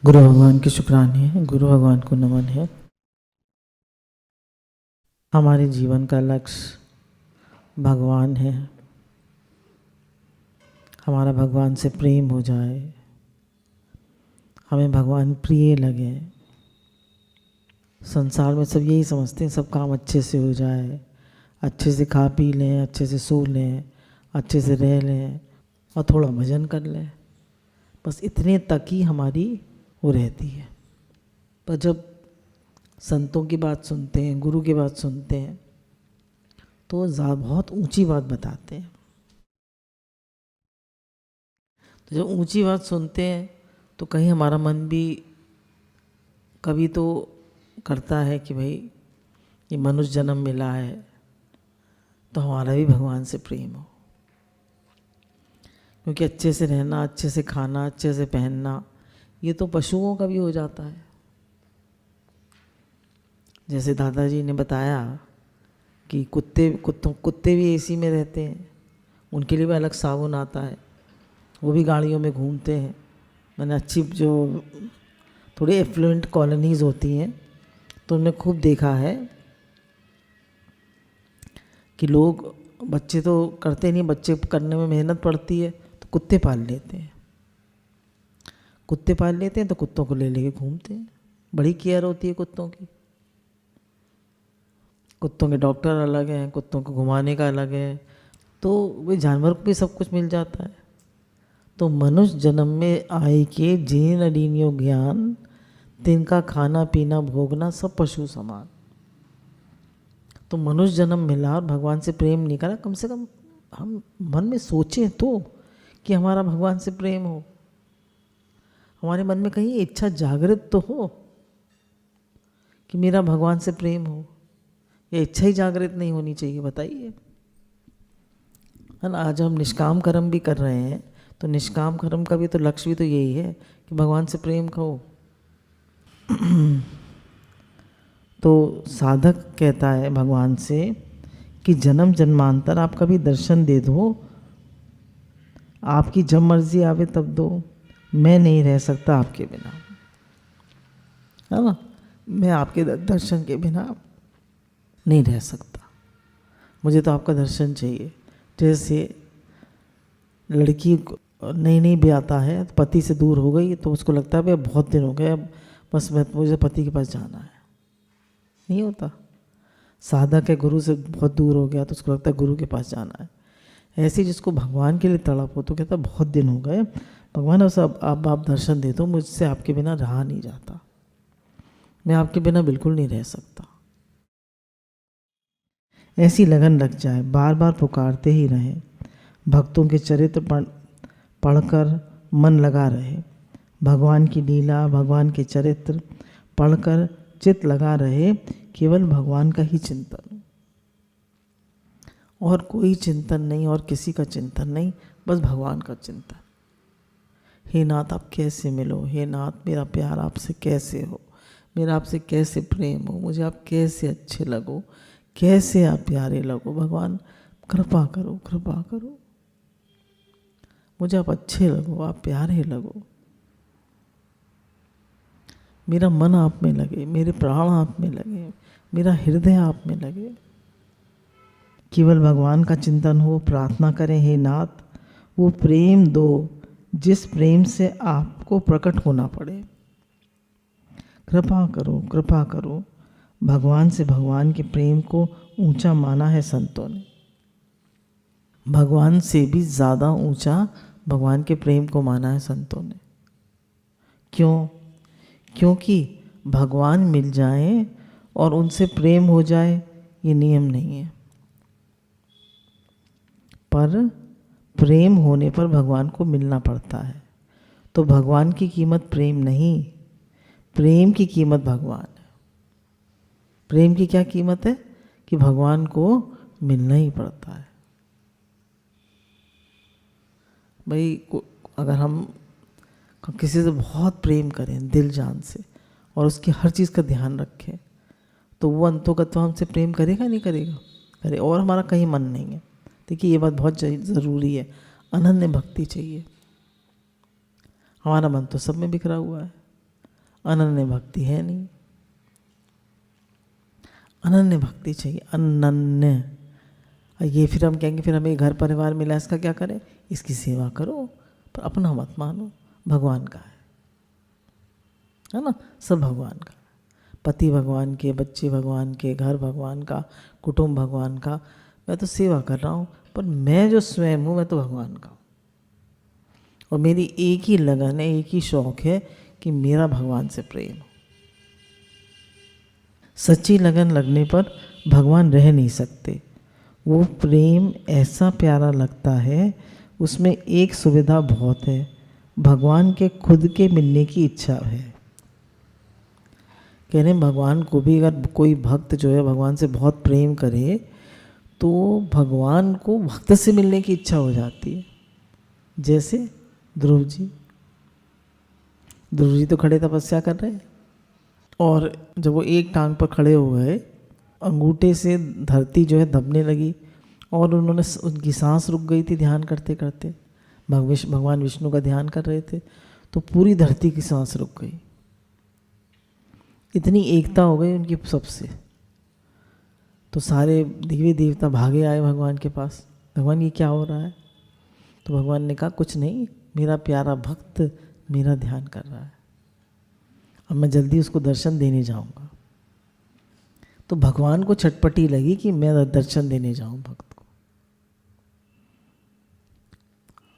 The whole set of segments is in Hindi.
गुरु भगवान की शुक्राने है, गुरु भगवान को नमन है। हमारे जीवन का लक्ष्य भगवान है। हमारा भगवान से प्रेम हो जाए, हमें भगवान प्रिय लगे। संसार में सब यही समझते हैं, सब काम अच्छे से हो जाए, अच्छे से खा पी लें, अच्छे से सो लें, अच्छे से रह लें और थोड़ा भजन कर लें। बस इतने तक ही हमारी वो रहती है। पर जब संतों की बात सुनते हैं, गुरु की बात सुनते हैं, तो बहुत ऊंची बात बताते हैं। तो जब ऊंची बात सुनते हैं तो कहीं हमारा मन भी कभी तो करता है कि भाई ये मनुष्य जन्म मिला है तो हमारा भी भगवान से प्रेम हो। क्योंकि अच्छे से रहना, अच्छे से खाना, अच्छे से पहनना, ये तो पशुओं का भी हो जाता है। जैसे दादाजी ने बताया कि कुत्ते भी एसी में रहते हैं, उनके लिए भी अलग साबुन आता है, वो भी गाड़ियों में घूमते हैं। मैंने अच्छी जो थोड़ी एफ्लुएंट कॉलोनीज़ होती हैं तो उनमें खूब देखा है कि लोग, बच्चे तो करते नहीं, बच्चे करने में मेहनत पड़ती है तो कुत्ते पाल लेते हैं। कुत्ते पाल लेते हैं तो कुत्तों को ले लेके घूमते हैं। बड़ी केयर होती है कुत्तों की। कुत्तों के डॉक्टर अलग हैं, कुत्तों को घुमाने का अलग है, तो वे जानवर को भी सब कुछ मिल जाता है। तो मनुष्य जन्म में आए के जीन अडीनियो ज्ञान, तिनका खाना पीना भोगना सब पशु समान। तो मनुष्य जन्म मिला और भगवान से प्रेम नहीं करा, कम से कम हम मन में सोचें तो कि हमारा भगवान से प्रेम हो। हमारे मन में कहीं इच्छा जागृत तो हो कि मेरा भगवान से प्रेम हो। ये इच्छा ही जागृत नहीं होनी चाहिए, बताइए, है ना। आज हम निष्काम कर्म भी कर रहे हैं तो निष्काम कर्म का भी तो लक्ष्य भी तो यही है कि भगवान से प्रेम करो। तो साधक कहता है भगवान से कि जन्म जन्मांतर आप कभी दर्शन दे दो, आपकी जब मर्जी आवे तब दो, मैं नहीं रह सकता आपके बिना, है ना। मैं आपके दर्शन के बिना नहीं रह सकता, मुझे तो आपका दर्शन चाहिए। जैसे लड़की नई नई ब्याहता है, पति से दूर हो गई तो उसको लगता है भाई बहुत दिन हो गए, अब बस मुझे पति के पास जाना है। नहीं होता। साधक है, गुरु से बहुत दूर हो गया तो उसको लगता है गुरु के पास जाना है। ऐसे जिसको भगवान के लिए तड़प हो तो कहता है बहुत दिन हो गए भगवान, अब सब आप दर्शन दे दो, मुझसे आपके बिना रहा नहीं जाता, मैं आपके बिना बिल्कुल नहीं रह सकता। ऐसी लगन लग जाए, बार बार पुकारते ही रहें, भक्तों के चरित्र पढ़कर मन लगा रहे, भगवान की लीला, भगवान के चरित्र पढ़कर चित्त लगा रहे, केवल भगवान का ही चिंतन, और कोई चिंतन नहीं, और किसी का चिंतन नहीं, बस भगवान का चिंतन। हे नाथ आप कैसे मिलो, हे नाथ मेरा प्यार आपसे कैसे हो, मेरा आपसे कैसे प्रेम हो, मुझे आप कैसे अच्छे लगो, कैसे आप प्यारे लगो। भगवान कृपा करो, कृपा करो, मुझे आप अच्छे लगो, आप प्यारे लगो, मेरा मन आप में लगे, मेरे प्राण आप में लगे, मेरा हृदय आप में लगे। केवल भगवान का चिंतन हो, प्रार्थना करें हे नाथ वो प्रेम दो जिस प्रेम से आपको प्रकट होना पड़े। कृपा करो, कृपा करो। भगवान से भगवान के प्रेम को ऊंचा माना है संतों ने। भगवान से भी ज़्यादा ऊंचा भगवान के प्रेम को माना है संतों ने। क्यों? क्योंकि भगवान मिल जाए और उनसे प्रेम हो जाए ये नियम नहीं है, पर प्रेम होने पर भगवान को मिलना पड़ता है। तो भगवान की कीमत प्रेम नहीं, प्रेम की कीमत भगवान है। प्रेम की क्या कीमत है? कि भगवान को मिलना ही पड़ता है। भाई अगर हम किसी से बहुत प्रेम करें दिल जान से और उसकी हर चीज़ का ध्यान रखें तो वो अंतोगत तो हमसे प्रेम करेगा नहीं करेगा, करे, और हमारा कहीं मन नहीं है। देखिए ये बात बहुत ज़रूरी है, अनन्य भक्ति चाहिए। हमारा मन तो सब में बिखरा हुआ है, अनन्य भक्ति है नहीं। अनन्य भक्ति चाहिए, अनन्य। ये फिर हम कहेंगे फिर हमें घर परिवार मिला, इसका क्या करें? इसकी सेवा करो, पर अपना मत मानो, भगवान का है ना? सब भगवान का, पति भगवान के, बच्चे भगवान के, घर भगवान का, कुटुंब भगवान का। मैं तो सेवा कर रहा हूँ, पर मैं जो स्वयं हूँ मैं तो भगवान का हूँ। और मेरी एक ही लगन है, एक ही शौक़ है कि मेरा भगवान से प्रेम हो। सच्ची लगन लगने पर भगवान रह नहीं सकते। वो प्रेम ऐसा प्यारा लगता है, उसमें एक सुविधा बहुत है, भगवान के खुद के मिलने की इच्छा है। कह रहे भगवान को भी अगर कोई भक्त जो है भगवान से बहुत प्रेम करे तो भगवान को भक्त से मिलने की इच्छा हो जाती है। जैसे ध्रुव जी तो खड़े तपस्या कर रहे हैं, और जब वो एक टांग पर खड़े हो गए, अंगूठे से धरती जो है दबने लगी, और उन्होंने उनकी सांस रुक गई थी ध्यान करते करते। भगवान विष्णु का ध्यान कर रहे थे, तो पूरी धरती की सांस रुक गई। इतनी एकता हो गई उनकी सबसे, तो सारे देवी देवता भागे आए भगवान के पास, भगवान ये क्या हो रहा है? तो भगवान ने कहा कुछ नहीं, मेरा प्यारा भक्त मेरा ध्यान कर रहा है, अब मैं जल्दी उसको दर्शन देने जाऊंगा। तो भगवान को छटपटी लगी कि मैं दर्शन देने जाऊं भक्त को।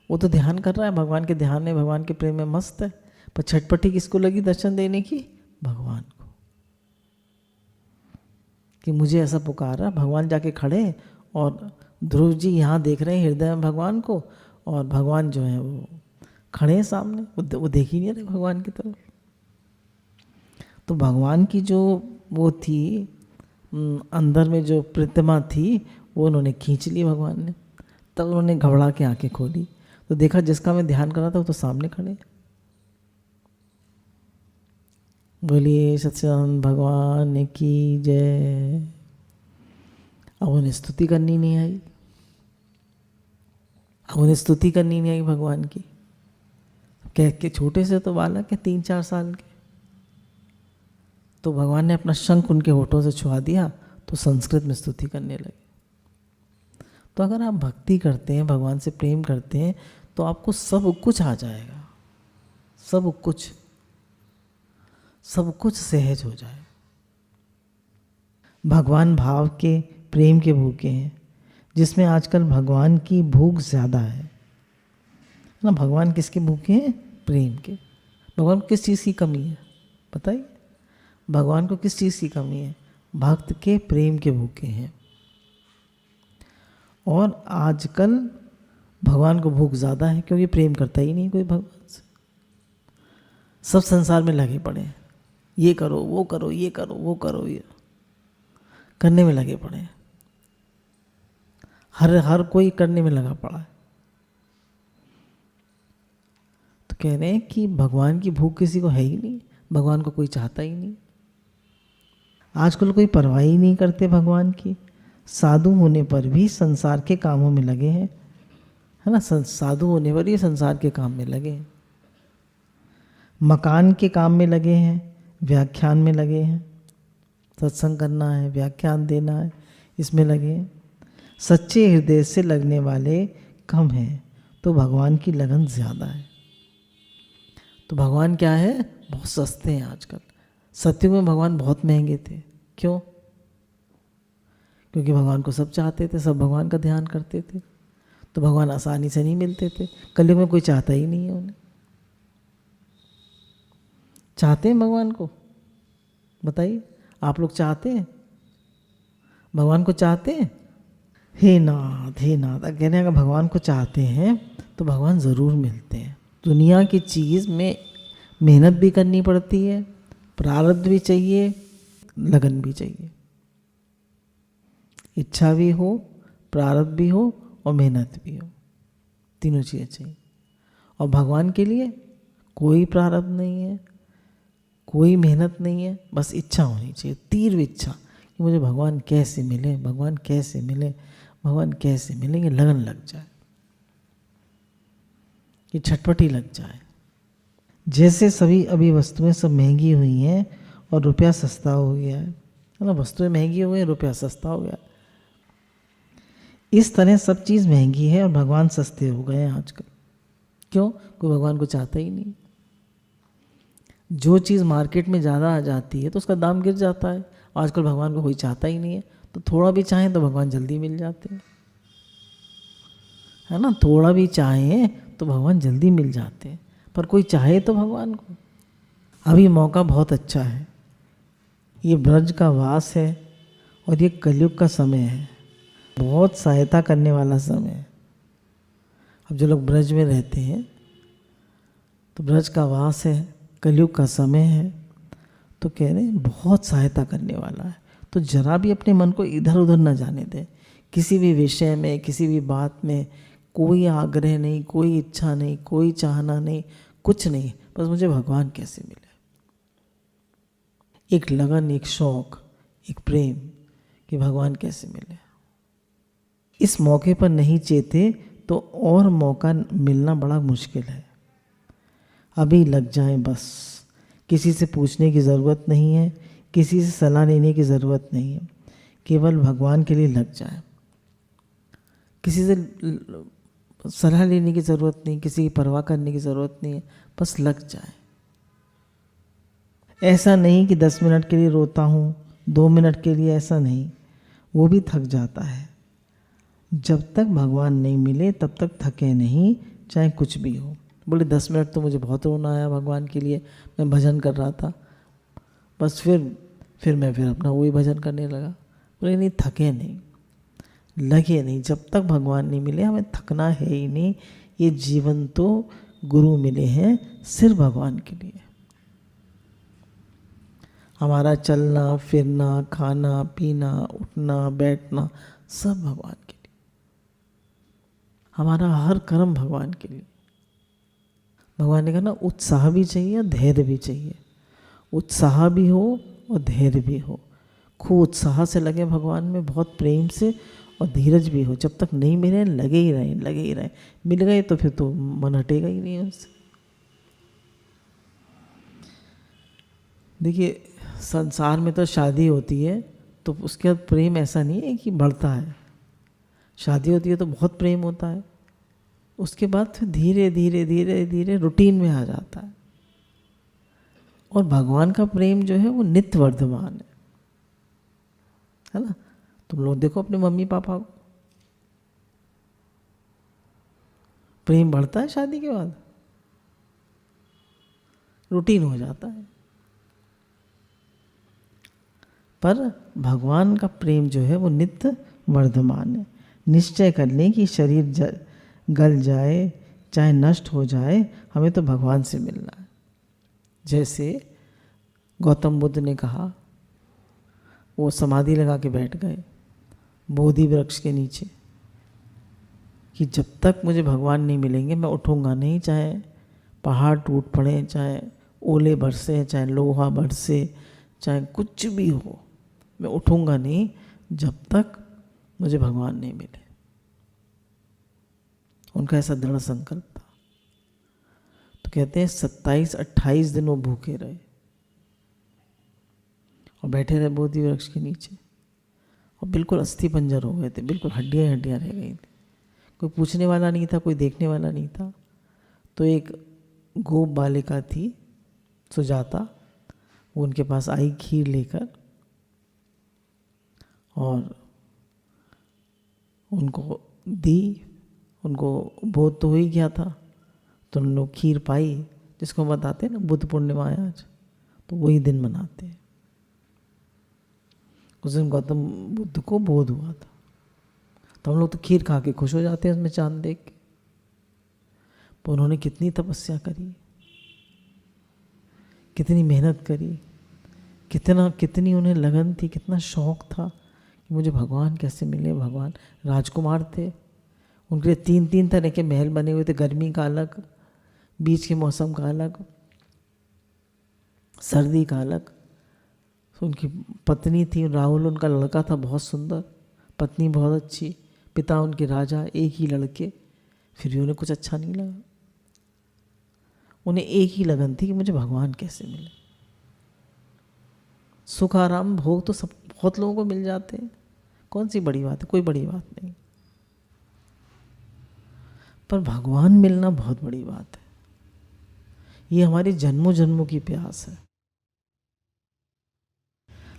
वो तो ध्यान कर रहा है, भगवान के ध्यान में, भगवान के प्रेम में मस्त है, पर छटपटी किसको लगी दर्शन देने की? भगवान को, कि मुझे ऐसा पुकारा। भगवान जाके खड़े, और ध्रुव जी यहाँ देख रहे हैं हृदय में भगवान को, और भगवान जो है वो खड़े हैं सामने, वो देख ही नहीं रहे भगवान की तरफ। तो भगवान की जो वो थी अंदर में जो प्रतिमा थी, वो उन्होंने खींच ली भगवान ने। तब उन्होंने घबरा के आंखें खोली, तो देखा जिसका मैं ध्यान कर रहा था वो तो सामने खड़े। बोलिए सच्चिदानंद भगवान की जय। अब उन्हें स्तुति करनी नहीं आई, अब उन्हें स्तुति करनी नहीं आई भगवान की। कह के छोटे से तो बालक है 3-4 साल के, तो भगवान ने अपना शंख उनके होठों से छुआ दिया, तो संस्कृत में स्तुति करने लगे। तो अगर आप भक्ति करते हैं, भगवान से प्रेम करते हैं, तो आपको सब कुछ आ जाएगा, सब कुछ सहज हो जाए। भगवान भाव के, प्रेम के भूखे हैं, जिसमें आजकल भगवान की भूख ज़्यादा है ना। भगवान किसके भूखे हैं? प्रेम के। भगवान को किस चीज़ की कमी है बताइए? भगवान को किस चीज़ की कमी है? भक्त के प्रेम के भूखे हैं। और आजकल भगवान को भूख ज़्यादा है, क्योंकि प्रेम करता ही नहीं कोई भगवान से। सब संसार में लगे पड़े हैं, ये करो वो करो, ये करो वो करो, ये करने में लगे पड़े हैं। हर कोई करने में लगा पड़ा है। तो कह रहे हैं कि भगवान की भूख किसी को है ही नहीं, भगवान को कोई चाहता ही नहीं। आजकल कोई परवाह ही नहीं करते भगवान की। साधु होने पर भी संसार के कामों में लगे हैं, है ना। साधु होने पर ही संसार के काम में लगे हैं, मकान के काम में लगे हैं, व्याख्यान में लगे हैं, सत्संग करना है, व्याख्यान देना है, इसमें लगे हैं। सच्चे हृदय से लगने वाले कम हैं, तो भगवान की लगन ज़्यादा है। तो भगवान क्या है? बहुत सस्ते हैं आजकल। सत्युग में भगवान बहुत महंगे थे। क्यों? क्योंकि भगवान को सब चाहते थे, सब भगवान का ध्यान करते थे, तो भगवान आसानी से नहीं मिलते थे। कलयुग में कोई चाहता ही नहीं है उन्हें। चाहते हैं भगवान को? बताइए, आप लोग चाहते हैं भगवान को? चाहते हैं? हे नाथ कहने अगर भगवान को चाहते हैं तो भगवान ज़रूर मिलते हैं। दुनिया की चीज़ में मेहनत भी करनी पड़ती है, प्रारब्ध भी चाहिए, लगन भी चाहिए। इच्छा भी हो, प्रारब्ध भी हो और मेहनत भी हो, तीनों चीज़ें चाहिए। और भगवान के लिए कोई प्रारब्ध नहीं है, कोई मेहनत नहीं है, बस इच्छा होनी चाहिए, तीव्र इच्छा कि मुझे भगवान कैसे मिले, भगवान कैसे मिले, भगवान कैसे मिलेंगे। लगन लग जाए, कि छटपटी लग जाए। जैसे सभी अभी वस्तुएं सब महंगी हुई हैं और रुपया सस्ता हो गया है ना, वस्तुएं महंगी हो गई, रुपया सस्ता हो गया। इस तरह सब चीज़ महंगी है और भगवान सस्ते हो गए हैं आजकल। क्यों? कोई भगवान को चाहता ही नहीं। जो चीज़ मार्केट में ज़्यादा आ जाती है तो उसका दाम गिर जाता है। आजकल भगवान को कोई चाहता ही नहीं है, तो थोड़ा भी चाहें तो भगवान जल्दी मिल जाते हैं, है ना। थोड़ा भी चाहें तो भगवान जल्दी मिल जाते हैं, पर कोई चाहे तो भगवान को। अभी मौका बहुत अच्छा है, ये ब्रज का वास है और ये कलयुग का समय है, बहुत सहायता करने वाला समय है। अब जो लोग ब्रज में रहते हैं तो ब्रज का वास है, कलयुग का समय है, तो कह रहे हैं बहुत सहायता करने वाला है। तो जरा भी अपने मन को इधर उधर न जाने दें, किसी भी विषय में, किसी भी बात में कोई आग्रह नहीं, कोई इच्छा नहीं, कोई चाहना नहीं, कुछ नहीं, बस मुझे भगवान कैसे मिले। एक लगन, एक शौक, एक प्रेम कि भगवान कैसे मिले। इस मौके पर नहीं चेते तो और मौका मिलना बड़ा मुश्किल है। अभी लग जाएं बस, किसी से पूछने की ज़रूरत नहीं है, किसी से सलाह लेने की ज़रूरत नहीं है, केवल भगवान के लिए लग जाए। किसी से सलाह लेने की ज़रूरत नहीं, किसी की परवाह करने की ज़रूरत नहीं है, बस लग जाए। ऐसा नहीं कि 10 मिनट के लिए रोता हूँ, 2 मिनट के लिए, ऐसा नहीं, वो भी थक जाता है। जब तक भगवान नहीं मिले तब तक थके नहीं, चाहे कुछ भी हो। बोले 10 मिनट तो मुझे बहुत रोना आया भगवान के लिए, मैं भजन कर रहा था, बस फिर मैं अपना वही भजन करने लगा। बोले नहीं, थके नहीं, लगे नहीं, जब तक भगवान नहीं मिले हमें थकना है ही नहीं। ये जीवन तो गुरु मिले हैं सिर्फ भगवान के लिए। हमारा चलना फिरना, खाना पीना, उठना बैठना सब भगवान के लिए, हमारा हर कर्म भगवान के लिए। भगवान ने कहा ना, उत्साह भी चाहिए और धैर्य भी चाहिए। उत्साह भी हो और धैर्य भी हो, खूब उत्साह से लगे भगवान में, बहुत प्रेम से, और धीरज भी हो। जब तक नहीं मिले लगे ही रहें, लगे ही रहें। मिल गए तो फिर तो मन हटेगा ही नहीं उससे। देखिए संसार में तो शादी होती है तो उसके बाद प्रेम ऐसा नहीं है कि बढ़ता है। शादी होती है तो बहुत प्रेम होता है, उसके बाद फिर धीरे धीरे धीरे धीरे रूटीन में आ जाता है। और भगवान का प्रेम जो है वो नित्य वर्धमान है ना। तुम लोग देखो अपने मम्मी पापा को, प्रेम बढ़ता है शादी के बाद, रूटीन हो जाता है। पर भगवान का प्रेम जो है वो नित्य वर्धमान है। निश्चय कर लें कि शरीर गल जाए चाहे नष्ट हो जाए, हमें तो भगवान से मिलना है। जैसे गौतम बुद्ध ने कहा, वो समाधि लगा के बैठ गए बोधि वृक्ष के नीचे कि जब तक मुझे भगवान नहीं मिलेंगे मैं उठूंगा नहीं, चाहे पहाड़ टूट पड़े, चाहे ओले बरसे, चाहे लोहा बरसे, चाहे कुछ भी हो, मैं उठूंगा नहीं जब तक मुझे भगवान नहीं मिले। उनका ऐसा दृढ़ संकल्प था। तो कहते हैं 27-28 दिन वो भूखे रहे और बैठे रहे बोधि वृक्ष के नीचे, और बिल्कुल अस्थि पंजर हो गए थे, बिल्कुल हड्डियां हड्डियां रह गई थी। कोई पूछने वाला नहीं था, कोई देखने वाला नहीं था। तो एक गोप बालिका थी सुजाता, वो उनके पास आई खीर लेकर, और उनको दी। उनको बोध तो हो ही गया था, तो उन लोग खीर पाई, जिसको बताते हैं ना बुद्ध पूर्णिमा है आज, तो वही दिन मनाते हैं। उस दिन गौतम बुद्ध को बोध हुआ था, तो हम लोग तो खीर खा के खुश हो जाते हैं उसमें चांद देख के। तो उन्होंने कितनी तपस्या करी, कितनी मेहनत करी, कितनी उन्हें लगन थी, कितना शौक था कि मुझे भगवान कैसे मिले। भगवान राजकुमार थे, उनके लिए 3-3 तरह के महल बने हुए थे, गर्मी का अलग, बीच के मौसम का अलग, सर्दी का अलग। तो उनकी पत्नी थी राहुल, उनका लड़का था बहुत सुंदर, पत्नी बहुत अच्छी, पिता उनके राजा, एक ही लड़के, फिर भी उन्हें कुछ अच्छा नहीं लगा। उन्हें एक ही लगन थी कि मुझे भगवान कैसे मिले। सुख आराम भोग तो सब बहुत लोगों को मिल जाते हैं, कौन सी बड़ी बात है, कोई बड़ी बात नहीं, पर भगवान मिलना बहुत बड़ी बात है। ये हमारी जन्मों जन्मों की प्यास है।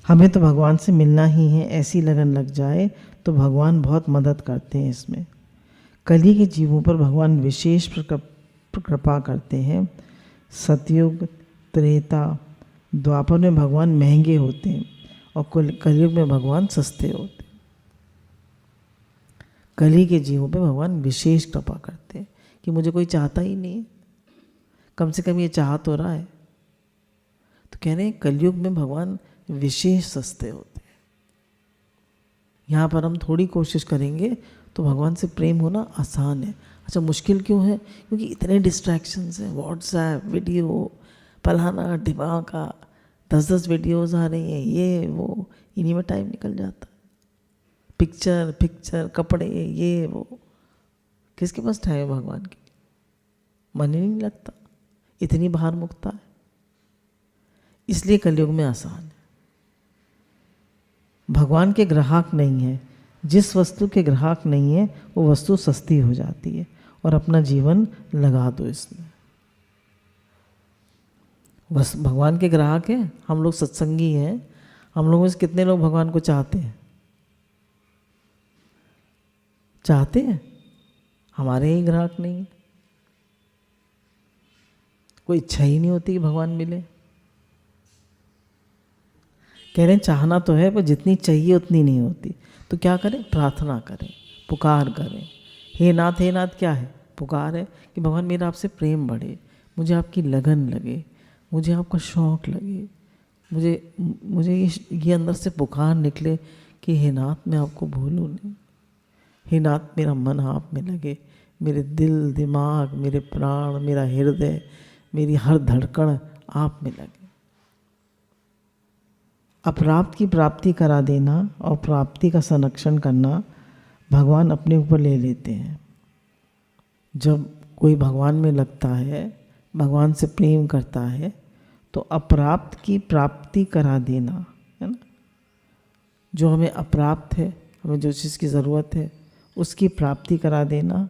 हमें तो भगवान से मिलना ही है, ऐसी लगन लग जाए तो भगवान बहुत मदद करते हैं इसमें। कली के जीवों पर भगवान विशेष कृपा करते हैं। सतयुग, त्रेता, द्वापर में भगवान महंगे होते हैं और कलयुग में भगवान सस्ते होते हैं। कली के जीवों पे भगवान विशेष कृपा करते हैं कि मुझे कोई चाहता ही नहीं है, कम से कम ये चाह तो रहा है। तो कह रहे हैं कलयुग में भगवान विशेष सस्ते होते हैं। यहाँ पर हम थोड़ी कोशिश करेंगे तो भगवान से प्रेम होना आसान है। अच्छा, मुश्किल क्यों है? क्योंकि इतने डिस्ट्रैक्शंस हैं, व्हाट्सएप, वीडियो, फलाना ढिमाका, 10-10 वीडियोज़ आ रही हैं, ये वो, इन्हीं में टाइम निकल जाता है। पिक्चर, कपड़े, ये वो, किसके पास टाइम है भगवान के? मन ही नहीं लगता, इतनी भार मुक्ता है। इसलिए कलयुग में आसान है। भगवान के ग्राहक नहीं है, जिस वस्तु के ग्राहक नहीं है वो वस्तु सस्ती हो जाती है, और अपना जीवन लगा दो इसमें। बस भगवान के ग्राहक हैं, हम लोग सत्संगी हैं। हम लोगों में से कितने लोग भगवान को चाहते हैं? चाहते हैं? हमारे ही ग्राहक नहीं है। कोई इच्छा ही नहीं होती कि भगवान मिले। कह रहे हैं चाहना तो है, पर जितनी चाहिए उतनी नहीं होती। तो क्या करें? प्रार्थना करें, पुकार करें। हे नाथ, हे नाथ क्या है? पुकार है कि भगवान मेरा आपसे प्रेम बढ़े, मुझे आपकी लगन लगे, मुझे आपका शौक़ लगे, मुझे ये अंदर से पुकार निकले कि हे नाथ मैं आपको भूलूं नहीं। हे नाथ मेरा मन आप में लगे, मेरे दिल दिमाग, मेरे प्राण, मेरा हृदय, मेरी हर धड़कन आप में लगे। अप्राप्त की प्राप्ति करा देना और प्राप्ति का संरक्षण करना भगवान अपने ऊपर ले लेते हैं। जब कोई भगवान में लगता है, भगवान से प्रेम करता है, तो अप्राप्त की प्राप्ति करा देना, है ना, जो हमें अप्राप्त है, हमें जो चीज़ की ज़रूरत है उसकी प्राप्ति करा देना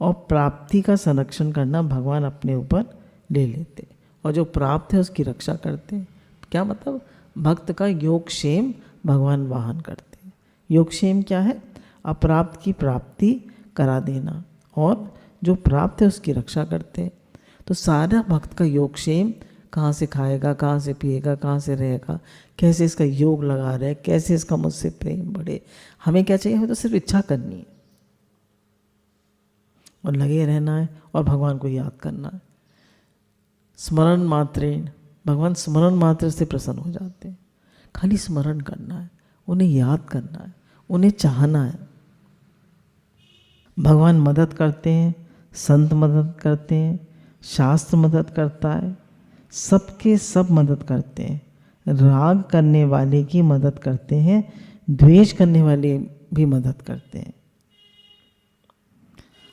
और प्राप्ति का संरक्षण करना भगवान अपने ऊपर ले लेते, और जो प्राप्त है उसकी रक्षा करते हैं। क्या मतलब? भक्त का योगक्षेम भगवान वाहन करते हैं। योगक्षेम क्या है? अप्राप्त की प्राप्ति करा देना और जो प्राप्त है उसकी रक्षा करते हैं। तो सारा भक्त का योगक्षेम, कहाँ से खाएगा, कहाँ से पिएगा, कहाँ से रहेगा, कैसे इसका योग लगा रहे, कैसे इसका मुझसे प्रेम बढ़े, हमें क्या चाहिए? हमें तो सिर्फ इच्छा करनी है और लगे रहना है और भगवान को याद करना है। स्मरण मात्रेण, भगवान स्मरण मात्र से प्रसन्न हो जाते हैं। खाली स्मरण करना है, उन्हें याद करना है, उन्हें चाहना है। भगवान मदद करते हैं, संत मदद करते हैं, शास्त्र मदद करता है, सबके सब मदद करते हैं। राग करने वाले की मदद करते हैं, द्वेष करने वाले भी मदद करते हैं।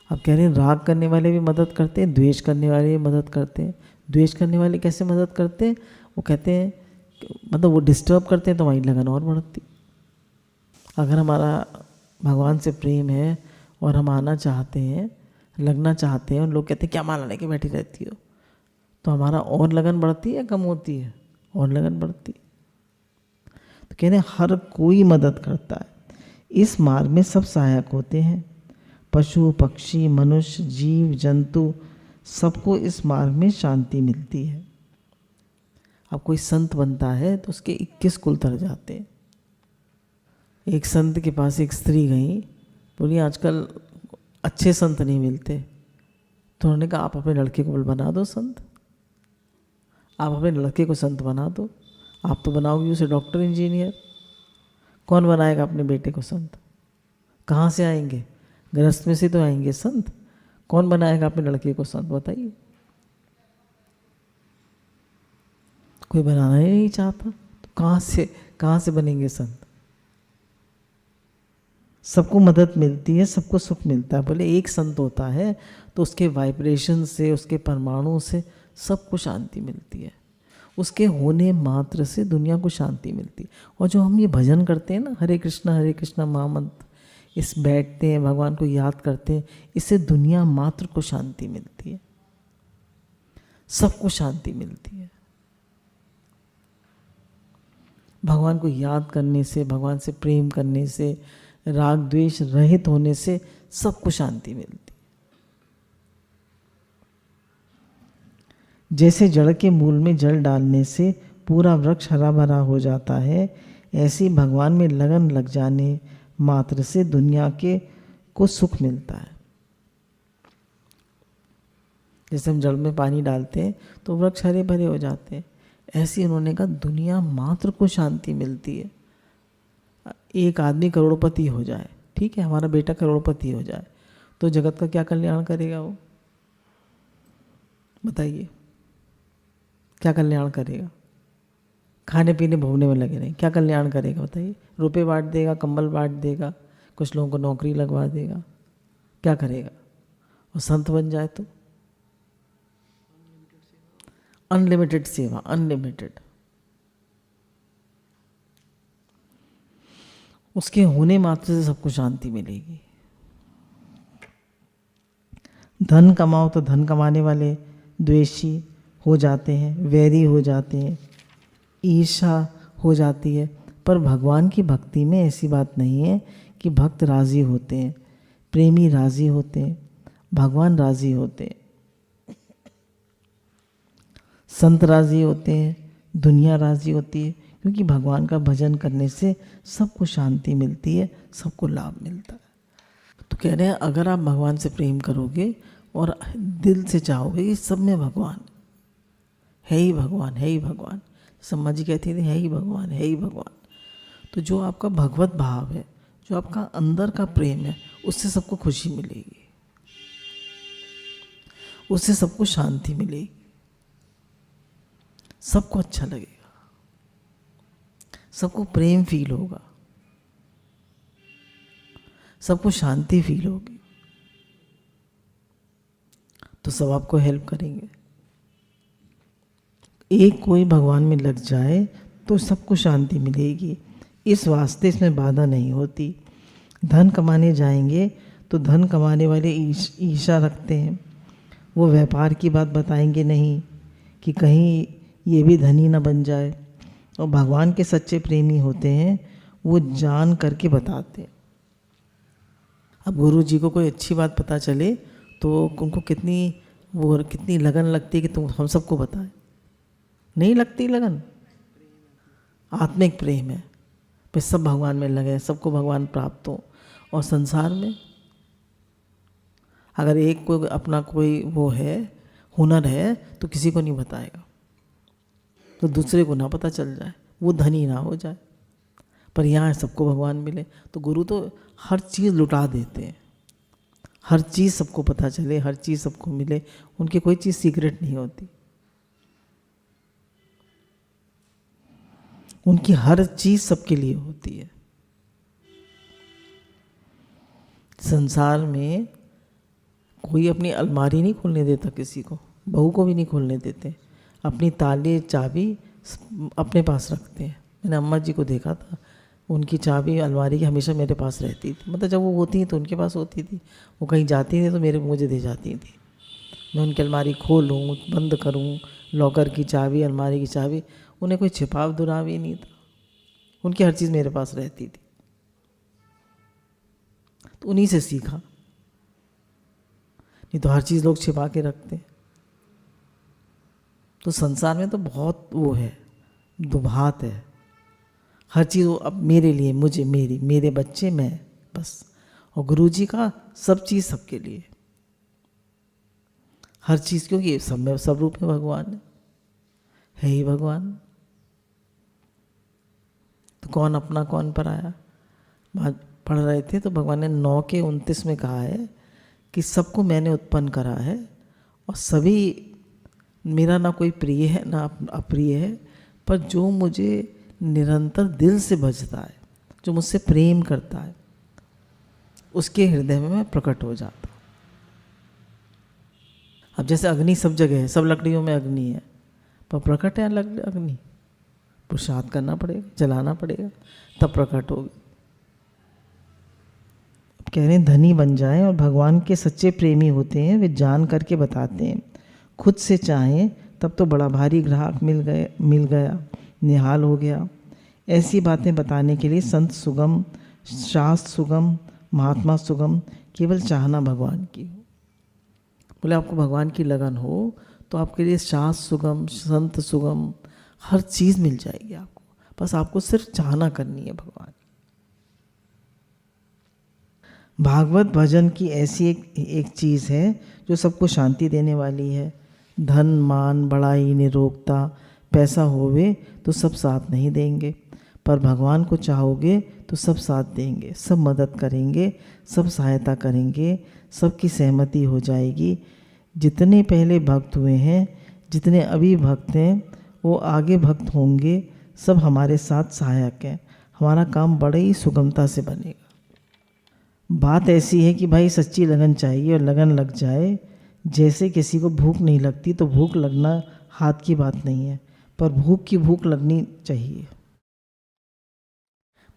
अब कह रहे हैं राग करने वाले भी मदद करते हैं, द्वेष करने वाले भी मदद करते हैं। द्वेष करने वाले कैसे मदद करते हैं? वो कहते हैं मतलब वो डिस्टर्ब करते हैं तो हमारी लगन और बढ़ती। अगर हमारा भगवान से प्रेम है और हम आना चाहते हैं, लगना चाहते हैं, और लोग कहते हैं क्या माला लेके बैठी रहती हो, तो हमारा और लगन बढ़ती है या कम होती है? और लगन बढ़ती। तो कह रहे हैं हर कोई मदद करता है। इस मार्ग में सब सहायक होते हैं। पशु पक्षी मनुष्य जीव जंतु सबको इस मार्ग में शांति मिलती है। अब कोई संत बनता है तो उसके 21 कुल तर जाते हैं। एक संत के पास एक स्त्री गई, बोली आजकल अच्छे संत नहीं मिलते। तो उन्होंने कहा आप अपने लड़के को बना दो संत, आप अपने लड़के को संत बना दो। आप तो बनाओगे उसे डॉक्टर इंजीनियर, कौन बनाएगा अपने बेटे को संत? कहाँ से आएंगे? गृहस्थ में से तो आएंगे संत। कौन बनाएगा अपने लड़के को संत? बताइए। कोई बनाना ही नहीं चाहता, तो कहाँ से बनेंगे संत? सबको मदद मिलती है, सबको सुख मिलता है। बोले एक संत होता है तो उसके वाइब्रेशन से, उसके परमाणु से सबको शांति मिलती है। उसके होने मात्र से दुनिया को शांति मिलती है। और जो हम ये भजन करते हैं ना, हरे कृष्णा महामंत्र, इस बैठते हैं भगवान को याद करते हैं, इससे दुनिया मात्र को शांति मिलती है, सबको शांति मिलती है। भगवान को याद करने से, भगवान से प्रेम करने से, राग द्वेष रहित होने से सबको शांति मिलती है। जैसे जड़ के मूल में जल डालने से पूरा वृक्ष हरा भरा हो जाता है, ऐसे भगवान में लगन लग जाने मात्र से दुनिया के को सुख मिलता है। जैसे हम जल में पानी डालते हैं तो वृक्ष हरे भरे हो जाते हैं, ऐसे उन्होंने कहा दुनिया मात्र को शांति मिलती है। एक आदमी करोड़पति हो जाए, ठीक है, हमारा बेटा करोड़पति हो जाए, तो जगत का क्या कल्याण करेगा वो? बताइए, क्या कल्याण करेगा? खाने पीने भोगने में लगे रहे, क्या कल्याण करेगा बताइए? रुपए बांट देगा, कंबल बांट देगा, कुछ लोगों को नौकरी लगवा देगा, क्या करेगा? और संत बन जाए तो अनलिमिटेड सेवा, अनलिमिटेड। उसके होने मात्र से सबको शांति मिलेगी। धन कमाओ तो धन कमाने वाले द्वेषी हो जाते हैं, वैरी हो जाते हैं, ईर्षा हो जाती है। पर भगवान की भक्ति में ऐसी बात नहीं है कि भक्त राजी होते हैं, प्रेमी राजी होते हैं, भगवान राजी होते हैं, संत राजी होते हैं, दुनिया राजी होती है, क्योंकि भगवान का भजन करने से सबको शांति मिलती है, सबको लाभ मिलता है। तो कह रहे हैं अगर आप भगवान से प्रेम करोगे और दिल से चाहोगे कि सब में भगवान है, ही भगवान है, ही भगवान, सम्मा जी कहती थी है ही भगवान, है ही भगवान, तो जो आपका भगवत भाव है, जो आपका अंदर का प्रेम है, उससे सबको खुशी मिलेगी, उससे सबको शांति मिलेगी, सबको अच्छा लगेगा, सबको प्रेम फील होगा, सबको शांति फील होगी, तो सब आपको हेल्प करेंगे। एक कोई भगवान में लग जाए तो सबको शांति मिलेगी, इस वास्ते इसमें बाधा नहीं होती। धन कमाने जाएंगे तो धन कमाने वाले ईर्षा रखते हैं, वो व्यापार की बात बताएंगे नहीं कि कहीं ये भी धनी ना बन जाए। और भगवान के सच्चे प्रेमी होते हैं, वो जान करके बताते हैं। अब गुरु जी को कोई अच्छी बात पता चले तो उनको कितनी लगन लगती है कि तुम हम सबको बताएं। नहीं लगती लगन, आत्मिक प्रेम है, फिर सब भगवान में लगे, सबको भगवान प्राप्त हो। और संसार में अगर एक कोई अपना कोई वो है, हुनर है, तो किसी को नहीं बताएगा, तो दूसरे को ना पता चल जाए, वो धनी ना हो जाए। पर यहाँ सबको भगवान मिले, तो गुरु तो हर चीज़ लुटा देते हैं, हर चीज़ सबको पता चले, हर चीज़ सबको मिले, उनकी कोई चीज़ सीक्रेट नहीं होती, उनकी हर चीज़ सबके लिए होती है। संसार में कोई अपनी अलमारी नहीं खोलने देता किसी को, बहू को भी नहीं खोलने देते, अपनी ताले चाबी अपने पास रखते हैं। मैंने अम्मा जी को देखा था, उनकी चाबी अलमारी की हमेशा मेरे पास रहती थी, मतलब जब वो होती थी तो उनके पास होती थी, वो कहीं जाती थी तो मुझे दे जाती थी। मैं उनकी अलमारी खोलूँ, बंद करूँ, लॉकर की चाबी, अलमारी की चाबी, उन्हें कोई छिपाव दुराव ही नहीं था, उनकी हर चीज़ मेरे पास रहती थी, तो उन्हीं से सीखा। नहीं तो हर चीज़ लोग छिपा के रखते हैं। तो संसार में तो बहुत वो है, दुभात है, हर चीज़ वो अब मेरे लिए, मुझे, मेरे बच्चे, मैं, बस। और गुरु जी का सब चीज़ सबके लिए, हर चीज़, क्योंकि सब में, सब रूप में भगवान है ही भगवान। तो कौन अपना कौन पराया, पढ़ रहे थे तो भगवान ने 9:29 में कहा है कि सबको मैंने उत्पन्न करा है और सभी मेरा ना कोई प्रिय है ना अप्रिय है, पर जो मुझे निरंतर दिल से भजता है, जो मुझसे प्रेम करता है, उसके हृदय में मैं प्रकट हो जाता हूँ। अब जैसे अग्नि सब जगह है, सब लकड़ियों में अग्नि है, पर प्रकट है अग्नि, पुरुषार्थ करना पड़ेगा, जलाना पड़ेगा, तब प्रकट होगी। कह रहे हैं धनी बन जाएं और भगवान के सच्चे प्रेमी होते हैं, वे जान करके बताते हैं। खुद से चाहें तब तो बड़ा भारी ग्राहक मिल गया, निहाल हो गया। ऐसी बातें बताने के लिए संत सुगम, शास्त्र सुगम, महात्मा सुगम, केवल चाहना भगवान की हो। बोले आपको भगवान की लगन हो तो आपके लिए शास्त्र सुगम, संत सुगम, हर चीज़ मिल जाएगी आपको, बस आपको सिर्फ चाहना करनी है भगवान। भागवत भजन की ऐसी एक चीज़ है जो सबको शांति देने वाली है। धन मान बड़ाई निरोगता पैसा होवे तो सब साथ नहीं देंगे, पर भगवान को चाहोगे तो सब साथ देंगे, सब मदद करेंगे, सब सहायता करेंगे, सबकी सहमति हो जाएगी। जितने पहले भक्त हुए हैं, जितने अभी भक्त हैं, वो आगे भक्त होंगे, सब हमारे साथ सहायक हैं। हमारा काम बड़े ही सुगमता से बनेगा। बात ऐसी है कि भाई सच्ची लगन चाहिए और लगन लग जाए। जैसे किसी को भूख नहीं लगती तो भूख लगना हाथ की बात नहीं है, पर भूख की भूख लगनी चाहिए।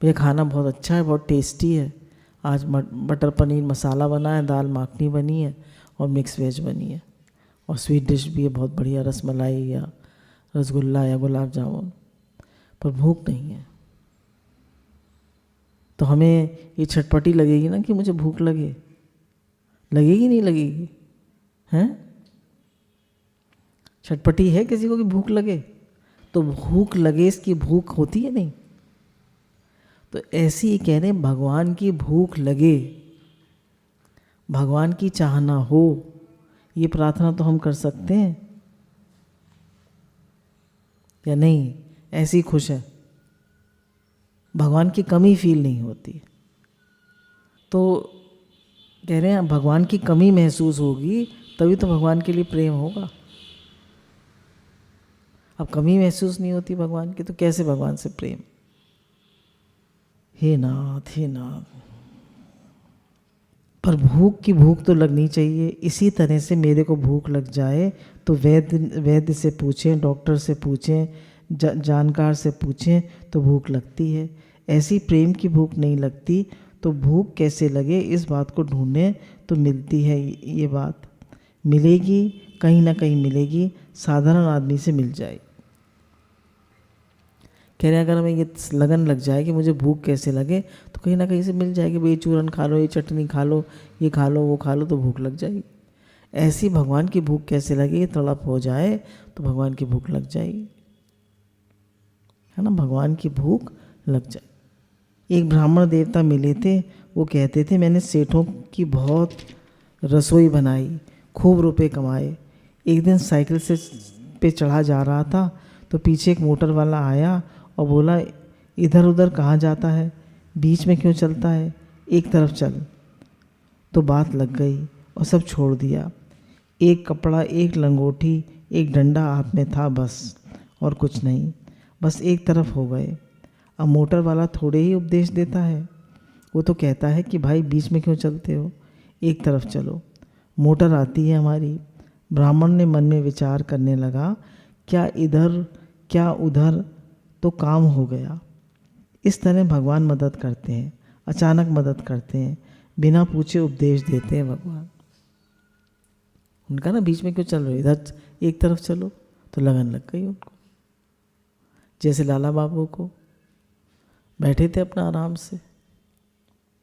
भैया खाना बहुत अच्छा है, बहुत टेस्टी है। आज बटर पनीर मसाला बना है, दाल माखनी बनी है और मिक्स वेज बनी है, और स्वीट डिश भी है बहुत बढ़िया, रसमलाई या रसगुल्ला या गुलाब जामुन, पर भूख नहीं है। तो हमें ये छटपटी लगेगी ना कि मुझे भूख लगेगी नहीं लगेगी, हैं? छटपटी है किसी को कि भूख लगे? तो भूख लगे इसकी भूख होती है नहीं। तो ऐसे ही कह रहे हैं भगवान की भूख लगे, भगवान की चाहना हो, ये प्रार्थना तो हम कर सकते हैं या नहीं? ऐसी खुश है, भगवान की कमी फील नहीं होती। तो कह रहे हैं भगवान की कमी महसूस होगी तभी तो भगवान के लिए प्रेम होगा। अब कमी महसूस नहीं होती भगवान की तो कैसे भगवान से प्रेम? हे नाथ हे नाथ। पर भूख की भूख तो लगनी चाहिए। इसी तरह से मेरे को भूख लग जाए तो वैद्य से पूछें, डॉक्टर से पूछें, जानकार से पूछें तो भूख लगती है। ऐसी प्रेम की भूख नहीं लगती तो भूख कैसे लगे, इस बात को ढूंढें तो मिलती है। ये बात मिलेगी, कहीं ना कहीं मिलेगी, साधारण आदमी से मिल जाए। कह रहे हैं अगर हमें ये लगन लग जाए कि मुझे भूख कैसे लगे तो कहीं ना कहीं से मिल जाएगी। भाई चूरन खा लो, ये चटनी खा लो, ये खा लो, वो खा लो, तो भूख लग जाएगी। ऐसी भगवान की भूख कैसे लगे, तड़प हो जाए तो भगवान की भूख लग जाएगी, है ना? भगवान की भूख लग जाए। एक ब्राह्मण देवता मिले थे, वो कहते थे मैंने सेठों की बहुत रसोई बनाई, खूब रुपए कमाए। एक दिन साइकिल से पे चढ़ा जा रहा था तो पीछे एक मोटर वाला आया और बोला इधर उधर कहाँ जाता है, बीच में क्यों चलता है, एक तरफ चल। तो बात लग गई और सब छोड़ दिया। एक कपड़ा, एक लंगोटी, एक डंडा हाथ में था बस, और कुछ नहीं, बस एक तरफ हो गए। अब मोटर वाला थोड़े ही उपदेश देता है, वो तो कहता है कि भाई बीच में क्यों चलते हो, एक तरफ चलो। मोटर आती है हमारी। ब्राह्मण ने मन में विचार करने लगा, क्या इधर क्या उधर, तो काम हो गया। इस तरह भगवान मदद करते हैं, अचानक मदद करते हैं, बिना पूछे उपदेश देते हैं भगवान। उनका ना बीच में क्यों चल रहे हो, इधर एक तरफ चलो, तो लगन लग गई उनको। जैसे लाला बाबू को, बैठे थे अपना आराम से,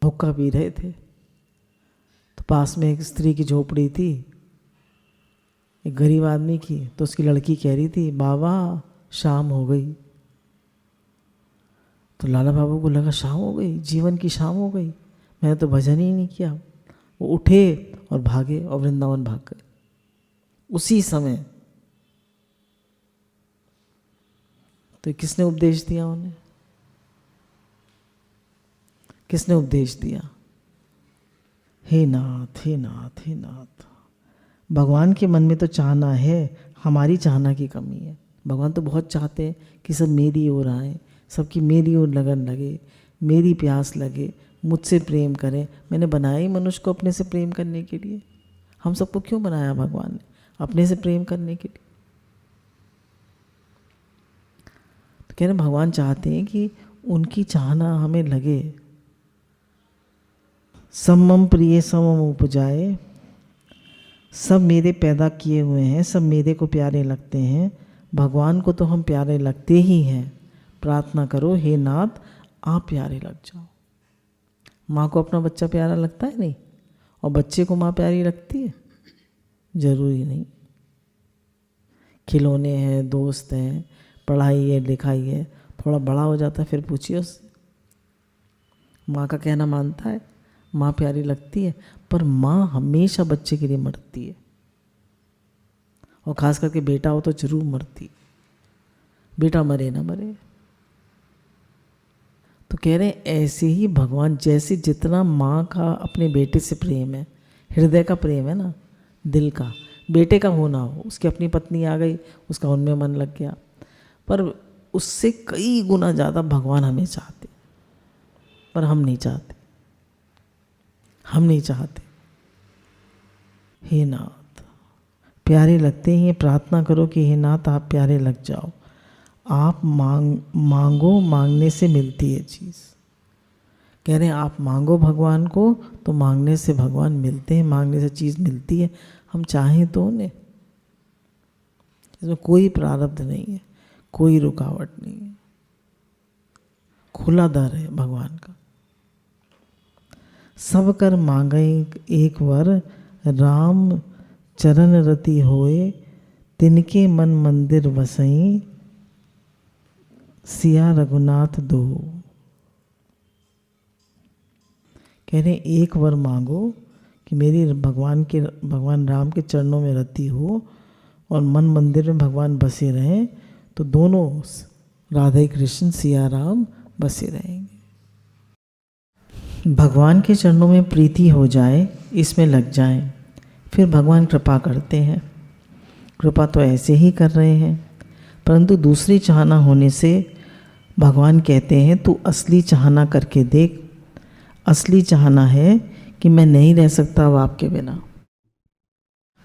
हुक्का पी रहे थे, तो पास में एक स्त्री की झोपड़ी थी, एक गरीब आदमी की। तो उसकी लड़की कह रही थी बाबा शाम हो गई। तो लाला बाबू को लगा शाम हो गई, जीवन की शाम हो गई, मैंने तो भजन ही नहीं किया। वो उठे और भागे और वृंदावन भाग गए उसी समय। तो किसने उपदेश दिया उन्हें? किसने उपदेश दिया? हे नाथ हे नाथ हे नाथ। भगवान के मन में तो चाहना है, हमारी चाहना की कमी है। भगवान तो बहुत चाहते हैं कि सब मेरी ओर आए, सबकी मेरी ओर लगन लगे, मेरी प्यास लगे, मुझसे प्रेम करें। मैंने बनाया ही मनुष्य को अपने से प्रेम करने के लिए। हम सबको क्यों बनाया भगवान ने? अपने से प्रेम करने के लिए। तो कह रहे भगवान चाहते हैं कि उनकी चाहना हमें लगे। समम प्रिय समम उपजाए, सब मेरे पैदा किए हुए हैं, सब मेरे को प्यारे लगते हैं। भगवान को तो हम प्यारे लगते ही हैं। प्रार्थना करो हे नाथ आप प्यारे लग जाओ। माँ को अपना बच्चा प्यारा लगता है नहीं, और बच्चे को माँ प्यारी लगती है? जरूरी नहीं। खिलौने हैं, दोस्त हैं, पढ़ाई है, लिखाई है, थोड़ा बड़ा हो जाता है फिर पूछिए उससे। माँ का कहना मानता है, माँ प्यारी लगती है, पर माँ हमेशा बच्चे के लिए मरती है, और ख़ास करके बेटा हो तो जरूर मरती। बेटा मरे ना मरे। तो कह रहे हैं ऐसे ही भगवान, जैसे जितना माँ का अपने बेटे से प्रेम है, हृदय का प्रेम है ना, दिल का, बेटे का हो ना हो, उसकी अपनी पत्नी आ गई, उसका उनमें मन लग गया, पर उससे कई गुना ज़्यादा भगवान हमें चाहते, पर हम नहीं चाहते। हम नहीं चाहते। हे नाथ प्यारे लगते हैं। प्रार्थना करो कि हे नाथ आप प्यारे लग जाओ। आप मांगो, मांगने से मिलती है चीज़। कह रहे हैं आप मांगो भगवान को तो मांगने से भगवान मिलते हैं, मांगने से चीज़ मिलती है। हम चाहें तो उन्हें, इसमें कोई प्रारब्ध नहीं है, कोई रुकावट नहीं है, खुला दर है भगवान का। सब कर मांगे एक वर, राम चरण रति होए, तिनके मन मंदिर बसई, सिया रघुनाथ दो। कह रहे एक वर मांगो कि मेरी भगवान राम के चरणों में रति हो और मन मंदिर में भगवान बसे रहें, तो दोनों राधे कृष्ण सिया राम बसे रहेंगे। भगवान के चरणों में प्रीति हो जाए, इसमें लग जाएं, फिर भगवान कृपा करते हैं। कृपा तो ऐसे ही कर रहे हैं, परंतु दूसरी चाहना होने से भगवान कहते हैं तू असली चाहना करके देख। असली चाहना है कि मैं नहीं रह सकता अब आपके बिना।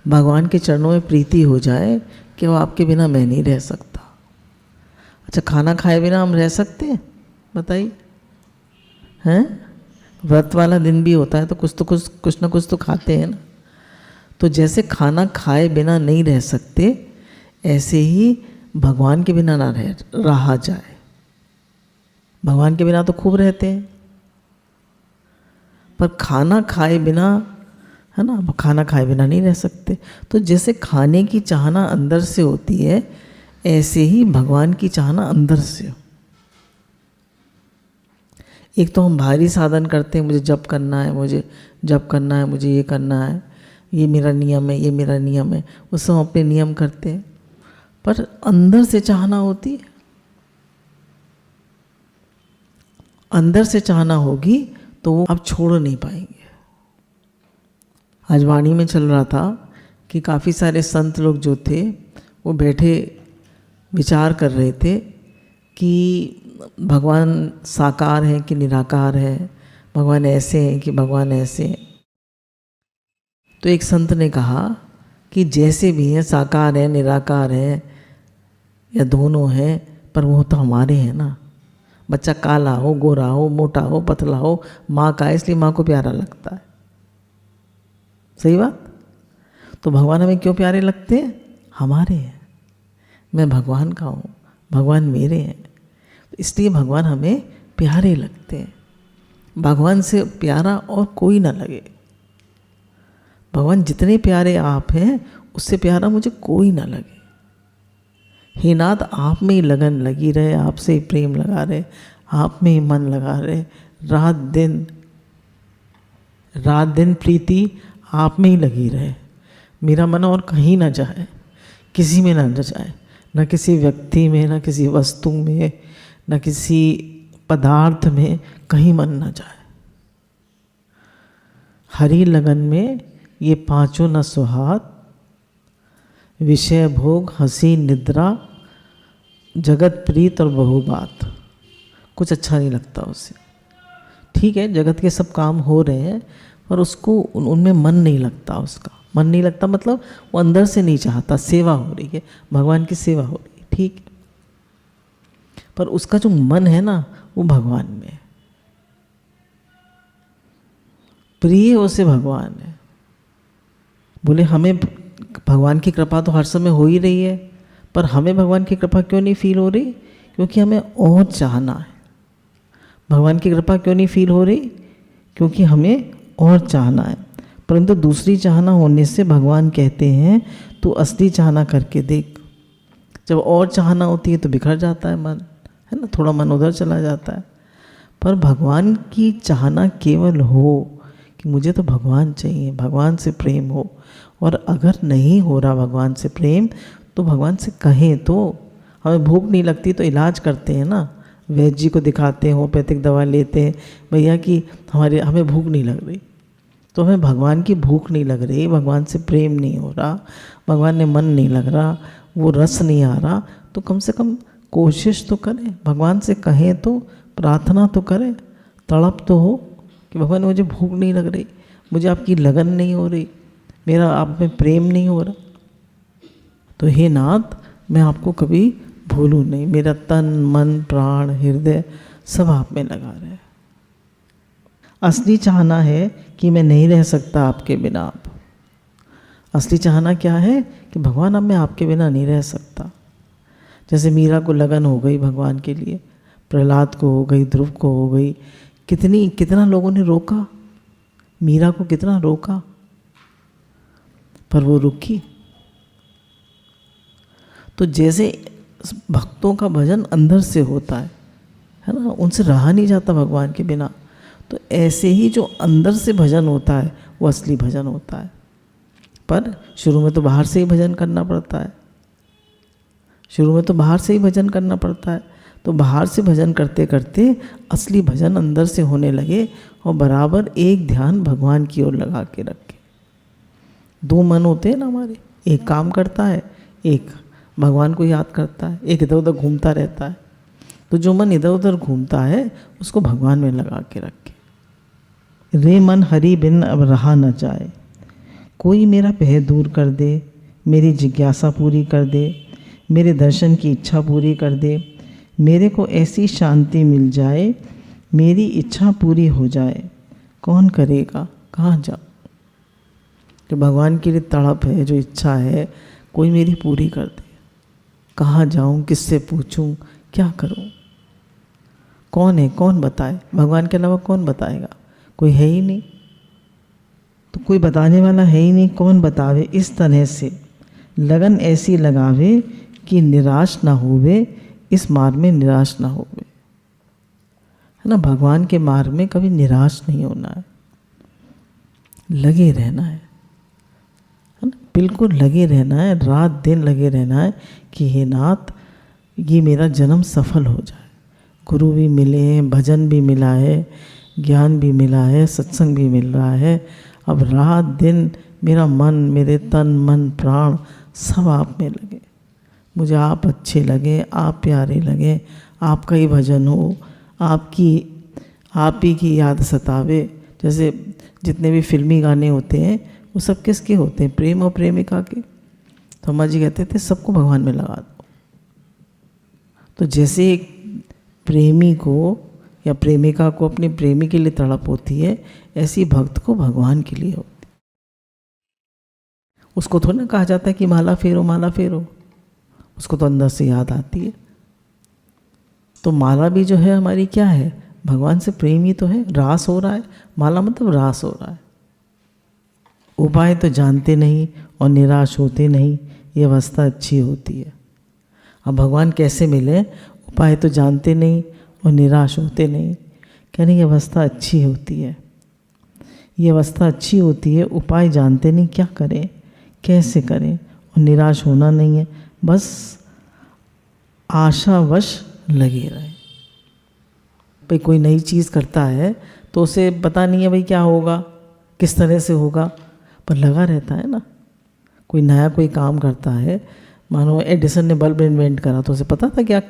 भगवान के चरणों में प्रीति हो जाए कि वो आपके बिना मैं नहीं रह सकता। अच्छा, खाना खाए बिना हम रह सकते हैं? बताइए। हैं? व्रत वाला दिन भी होता है तो कुछ ना कुछ तो खाते हैं ना। तो जैसे खाना खाए बिना नहीं रह सकते, ऐसे ही भगवान के बिना ना रहा जाए। भगवान के बिना तो खूब रहते हैं, पर खाना खाए बिना, है ना, खाना खाए बिना नहीं रह सकते। तो जैसे खाने की चाहना अंदर से होती है, ऐसे ही भगवान की चाहना अंदर से हो। एक तो हम बाहरी साधन करते हैं, मुझे जप करना है, मुझे जप करना है, मुझे ये करना है, ये मेरा नियम है, ये मेरा नियम है, उससे हम अपने नियम करते हैं, पर अंदर से चाहना होती है। अंदर से चाहना होगी तो वो आप छोड़ नहीं पाएंगे। आज वाणी में चल रहा था कि काफ़ी सारे संत लोग जो थे वो बैठे विचार कर रहे थे कि भगवान साकार है कि निराकार है, भगवान ऐसे हैं कि भगवान ऐसे हैं। तो एक संत ने कहा कि जैसे भी हैं, साकार है, निराकार है, या दोनों हैं, पर वो तो हमारे हैं ना। बच्चा काला हो, गोरा हो, मोटा हो, पतला हो, माँ का है, इसलिए माँ को प्यारा लगता है। सही बात। तो भगवान हमें क्यों प्यारे लगते हैं? हमारे हैं। मैं भगवान का हूँ, भगवान मेरे हैं, तो इसलिए भगवान हमें प्यारे लगते हैं। भगवान से प्यारा और कोई ना लगे। भगवान जितने प्यारे आप हैं, उससे प्यारा मुझे कोई ना लगे। हे नाथ आप में ही लगन लगी रहे, आपसे ही प्रेम लगा रहे, आप में ही मन लगा रहे, रात दिन प्रीति आप में ही लगी रहे। मेरा मन और कहीं ना जाए, किसी में ना जाए, न किसी व्यक्ति में, न किसी वस्तु में, न किसी पदार्थ में, कहीं मन ना जाए। हरि लगन में ये पांचों न सुहात, विषय भोग हंसी निद्रा, जगत प्रीत और बहु बात। कुछ अच्छा नहीं लगता उसे। ठीक है, जगत के सब काम हो रहे हैं, पर उसको उनमें मन नहीं लगता उसका। मन नहीं लगता मतलब वो अंदर से नहीं चाहता, सेवा हो रही है, भगवान की सेवा हो रही है, ठीक है, पर उसका जो मन है ना वो भगवान में है, प्रिय उसे भगवान है। बोले हमें भगवान की कृपा तो हर समय हो ही रही है, पर हमें भगवान की कृपा क्यों नहीं फील हो रही? क्योंकि हमें और चाहना है। भगवान की कृपा क्यों नहीं फील हो रही? क्योंकि हमें और चाहना है। परंतु दूसरी चाहना होने से भगवान कहते हैं तो असली चाहना करके देख। जब और चाहना होती है तो बिखर जाता है मन, है ना, थोड़ा मन उधर चला जाता है। पर भगवान की चाहना केवल हो कि मुझे तो भगवान चाहिए, भगवान से प्रेम हो, और अगर नहीं हो रहा भगवान से प्रेम तो भगवान से कहें। तो हमें भूख नहीं लगती तो इलाज करते हैं ना, वैद्य जी को दिखाते हैं, होम्योपैथिक दवा लेते हैं, भैया कि हमें भूख नहीं लग रही। तो हमें भगवान की भूख नहीं लग रही, भगवान से प्रेम नहीं हो रहा, भगवान ने मन नहीं लग रहा, वो रस नहीं आ रहा, तो कम से कम कोशिश तो करें, भगवान से कहें, तो प्रार्थना तो करें, तड़प तो हो कि भगवान मुझे भूख नहीं लग रही, मुझे आपकी लगन नहीं हो रही, मेरा आप में प्रेम नहीं हो रहा, तो हे नाथ मैं आपको कभी भूलूं नहीं, मेरा तन मन प्राण हृदय सब आप में लगा रहे। असली चाहना है कि मैं नहीं रह सकता आपके बिना। आप असली चाहना क्या है कि भगवान अब मैं आपके बिना नहीं रह सकता। जैसे मीरा को लगन हो गई भगवान के लिए, प्रहलाद को हो गई, ध्रुव को हो गई, कितना लोगों ने रोका, मीरा को कितना रोका, पर वो रुकी। तो जैसे भक्तों का भजन अंदर से होता है ना, उनसे रहा नहीं जाता भगवान के बिना, तो ऐसे ही जो अंदर से भजन होता है वो असली भजन होता है। पर शुरू में तो बाहर से ही भजन करना पड़ता है, शुरू में तो बाहर से ही भजन करना पड़ता है। तो बाहर से भजन करते करते असली भजन अंदर से होने लगे, और बराबर एक ध्यान भगवान की ओर लगा के रखे। दो मन होते हैं ना हमारे, एक काम करता है, एक भगवान को याद करता है, एक इधर उधर घूमता रहता है। तो जो मन इधर उधर घूमता है उसको भगवान में लगा के रखे। रे मन हरि बिन अब रहा न जाए, कोई मेरा भय दूर कर दे, मेरी जिज्ञासा पूरी कर दे, मेरे दर्शन की इच्छा पूरी कर दे, मेरे को ऐसी शांति मिल जाए, मेरी इच्छा पूरी हो जाए, कौन करेगा कहाँ जाऊँ। जो भगवान के लिए तड़प है, जो इच्छा है, कोई मेरी पूरी कर दे, कहाँ जाऊँ, किससे पूछूँ, क्या करूँ, कौन है, कौन बताए, भगवान के अलावा कौन बताएगा, कोई है ही नहीं, तो कोई बताने वाला है ही नहीं, कौन बतावे। इस तरह से लगन ऐसी लगावे कि निराश ना होवे, इस मार्ग में निराश ना होवे, है ना। भगवान के मार्ग में कभी निराश नहीं होना है, लगे रहना है ना, बिल्कुल लगे रहना है, रात दिन लगे रहना है कि हे नाथ ये मेरा जन्म सफल हो जाए। गुरु भी मिले हैं, भजन भी मिला है, ज्ञान भी मिला है, सत्संग भी मिल रहा है, अब रात दिन मेरा मन, मेरे तन मन प्राण सब आप में लगे, मुझे आप अच्छे लगे, आप प्यारे लगे, आपका ही भजन हो, आप ही की याद सतावे। जैसे जितने भी फिल्मी गाने होते हैं वो सब किसके होते हैं? प्रेम और प्रेमिका के। तो अम्मा जी कहते थे सबको भगवान में लगा दो। तो जैसे एक प्रेमी को या प्रेमिका को अपने प्रेमी के लिए तड़प होती है, ऐसी भक्त को भगवान के लिए होती है। उसको थोड़ा ना कहा जाता है कि माला फेरो माला फेरो, उसको तो अंदर से याद आती है। तो माला भी जो है हमारी क्या है? भगवान से प्रेम ही तो है, रास हो रहा है। माला मतलब रास हो रहा है। उपाय तो जानते नहीं और निराश होते नहीं, ये अवस्था अच्छी होती है। अब भगवान कैसे मिले? उपाय तो जानते नहीं और निराश होते नहीं, कहने ये अवस्था अच्छी होती है। ये अवस्था अच्छी होती है, उपाय जानते नहीं, क्या करें कैसे करें, और निराश होना नहीं है, बस आशावश लगे रहे। भाई कोई नई चीज़ करता है तो उसे पता नहीं है भाई क्या होगा, किस तरह से होगा, पर लगा रहता है ना। कोई नया कोई काम करता है, मानो एडिसन ने बल्ब इन्वेंट करा तो उसे पता था क्या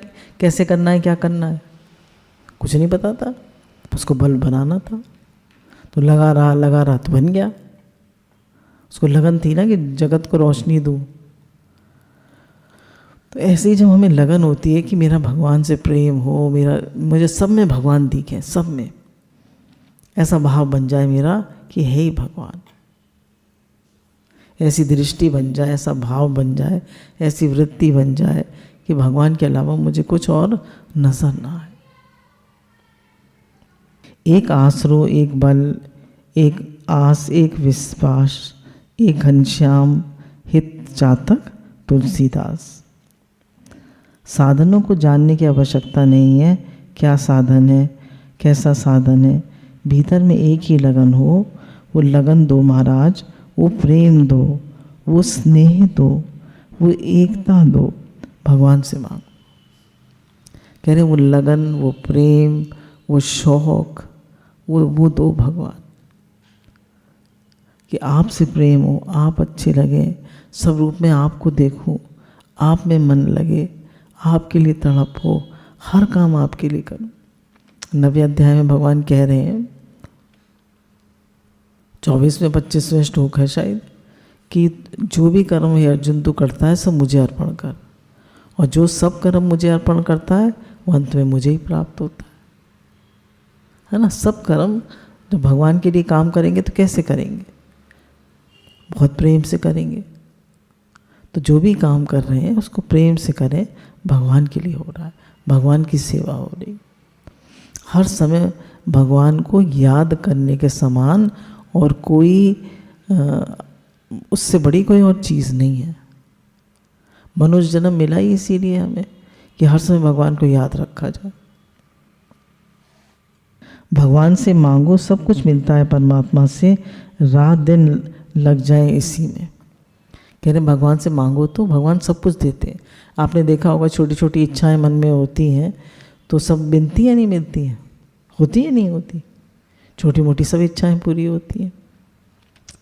कैसे करना है, क्या करना है? कुछ नहीं पता था, उसको बल्ब बनाना था, तो लगा रहा तो बन गया। उसको लगन थी ना कि जगत को रोशनी दूँ। तो ऐसे ही जब हमें लगन होती है कि मेरा भगवान से प्रेम हो, मुझे सब में भगवान दिखे, सब में ऐसा भाव बन जाए मेरा कि हे ही भगवान, ऐसी दृष्टि बन जाए, ऐसा भाव बन जाए, ऐसी वृत्ति बन जाए कि भगवान के अलावा मुझे कुछ और नजर ना आए। एक आसरो, एक बल, एक आस, एक विश्वास, एक घनश्याम हित चातक तुलसीदास। साधनों को जानने की आवश्यकता नहीं है, क्या साधन है, कैसा साधन है, भीतर में एक ही लगन हो, वो लगन दो महाराज, वो प्रेम दो, वो स्नेह दो, वो एकता दो, भगवान से मांगो। कह रहे वो लगन, वो प्रेम, वो शौक, वो दो भगवान, कि आपसे प्रेम हो, आप अच्छे लगे, सब रूप में आपको देखूं, आप में मन लगे, आपके लिए तड़प हो, हर काम आपके लिए करूं। 9वें अध्याय में भगवान कह रहे हैं, 24वें 25वें श्लोक है शायद, कि जो भी कर्म हे अर्जुन तू करता है सब मुझे अर्पण कर, और जो सब कर्म मुझे अर्पण करता है वो अंत में मुझे ही प्राप्त होता है ना। सब कर्म जब भगवान के लिए काम करेंगे तो कैसे करेंगे? बहुत प्रेम से करेंगे। तो जो भी काम कर रहे हैं उसको प्रेम से करें, भगवान के लिए हो रहा है, भगवान की सेवा हो रही। हर समय भगवान को याद करने के समान और कोई उससे बड़ी कोई और चीज़ नहीं है। मनुष्य जन्म मिला ही इसीलिए हमें कि हर समय भगवान को याद रखा जाए। भगवान से मांगो, सब कुछ मिलता है परमात्मा से, रात दिन लग जाए इसी में। कह रहे भगवान से मांगो तो भगवान सब कुछ देते हैं। आपने देखा होगा छोटी छोटी इच्छाएं मन में होती हैं तो सब मिलती है नहीं मिलती हैं, होती है नहीं होती, छोटी मोटी सब इच्छाएं पूरी होती हैं।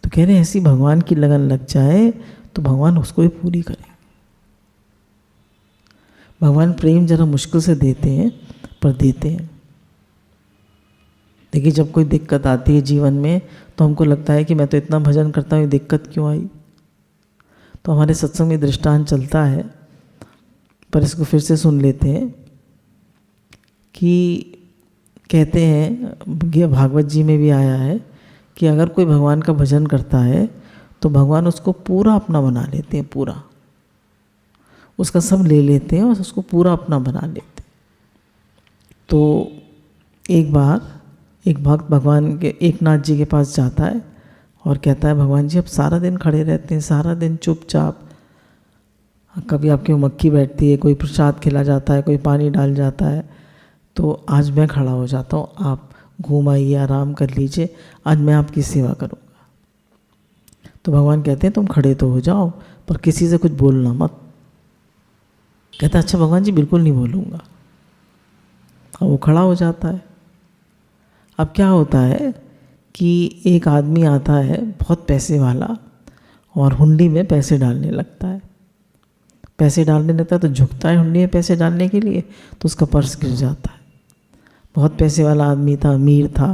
तो कह रहे हैं ऐसी भगवान की लगन लग जाए तो भगवान उसको ही पूरी करे। भगवान प्रेम जरा मुश्किल से देते हैं पर देते हैं। देखिए जब कोई दिक्कत आती है जीवन में तो हमको लगता है कि मैं तो इतना भजन करता हूँ, दिक्कत क्यों आई। तो हमारे सत्संग में दृष्टांत चलता है, पर इसको फिर से सुन लेते हैं कि कहते हैं, भागवत जी में भी आया है कि अगर कोई भगवान का भजन करता है तो भगवान उसको पूरा अपना बना लेते हैं, पूरा उसका सब ले लेते हैं और उसको पूरा अपना बना लेते हैं। तो एक बार एक भक्त भगवान के एकनाथ जी के पास जाता है और कहता है, भगवान जी आप सारा दिन खड़े रहते हैं, सारा दिन चुपचाप, कभी आपकी मक्खी बैठती है, कोई प्रसाद खिला जाता है, कोई पानी डाल जाता है, तो आज मैं खड़ा हो जाता हूँ, आप घूम आइए, आराम कर लीजिए, आज मैं आपकी सेवा करूँगा। तो भगवान कहते हैं तुम खड़े तो हो जाओ पर किसी से कुछ बोलना मत। कहता अच्छा भगवान जी बिल्कुल नहीं बोलूँगा। अब वो खड़ा हो जाता है। अब क्या होता है कि एक आदमी आता है बहुत पैसे वाला और हुंडी में पैसे डालने लगता है। पैसे डालने लगता है तो झुकता है हुंडी में पैसे डालने के लिए, तो उसका पर्स गिर जाता है। बहुत पैसे वाला आदमी था, अमीर था,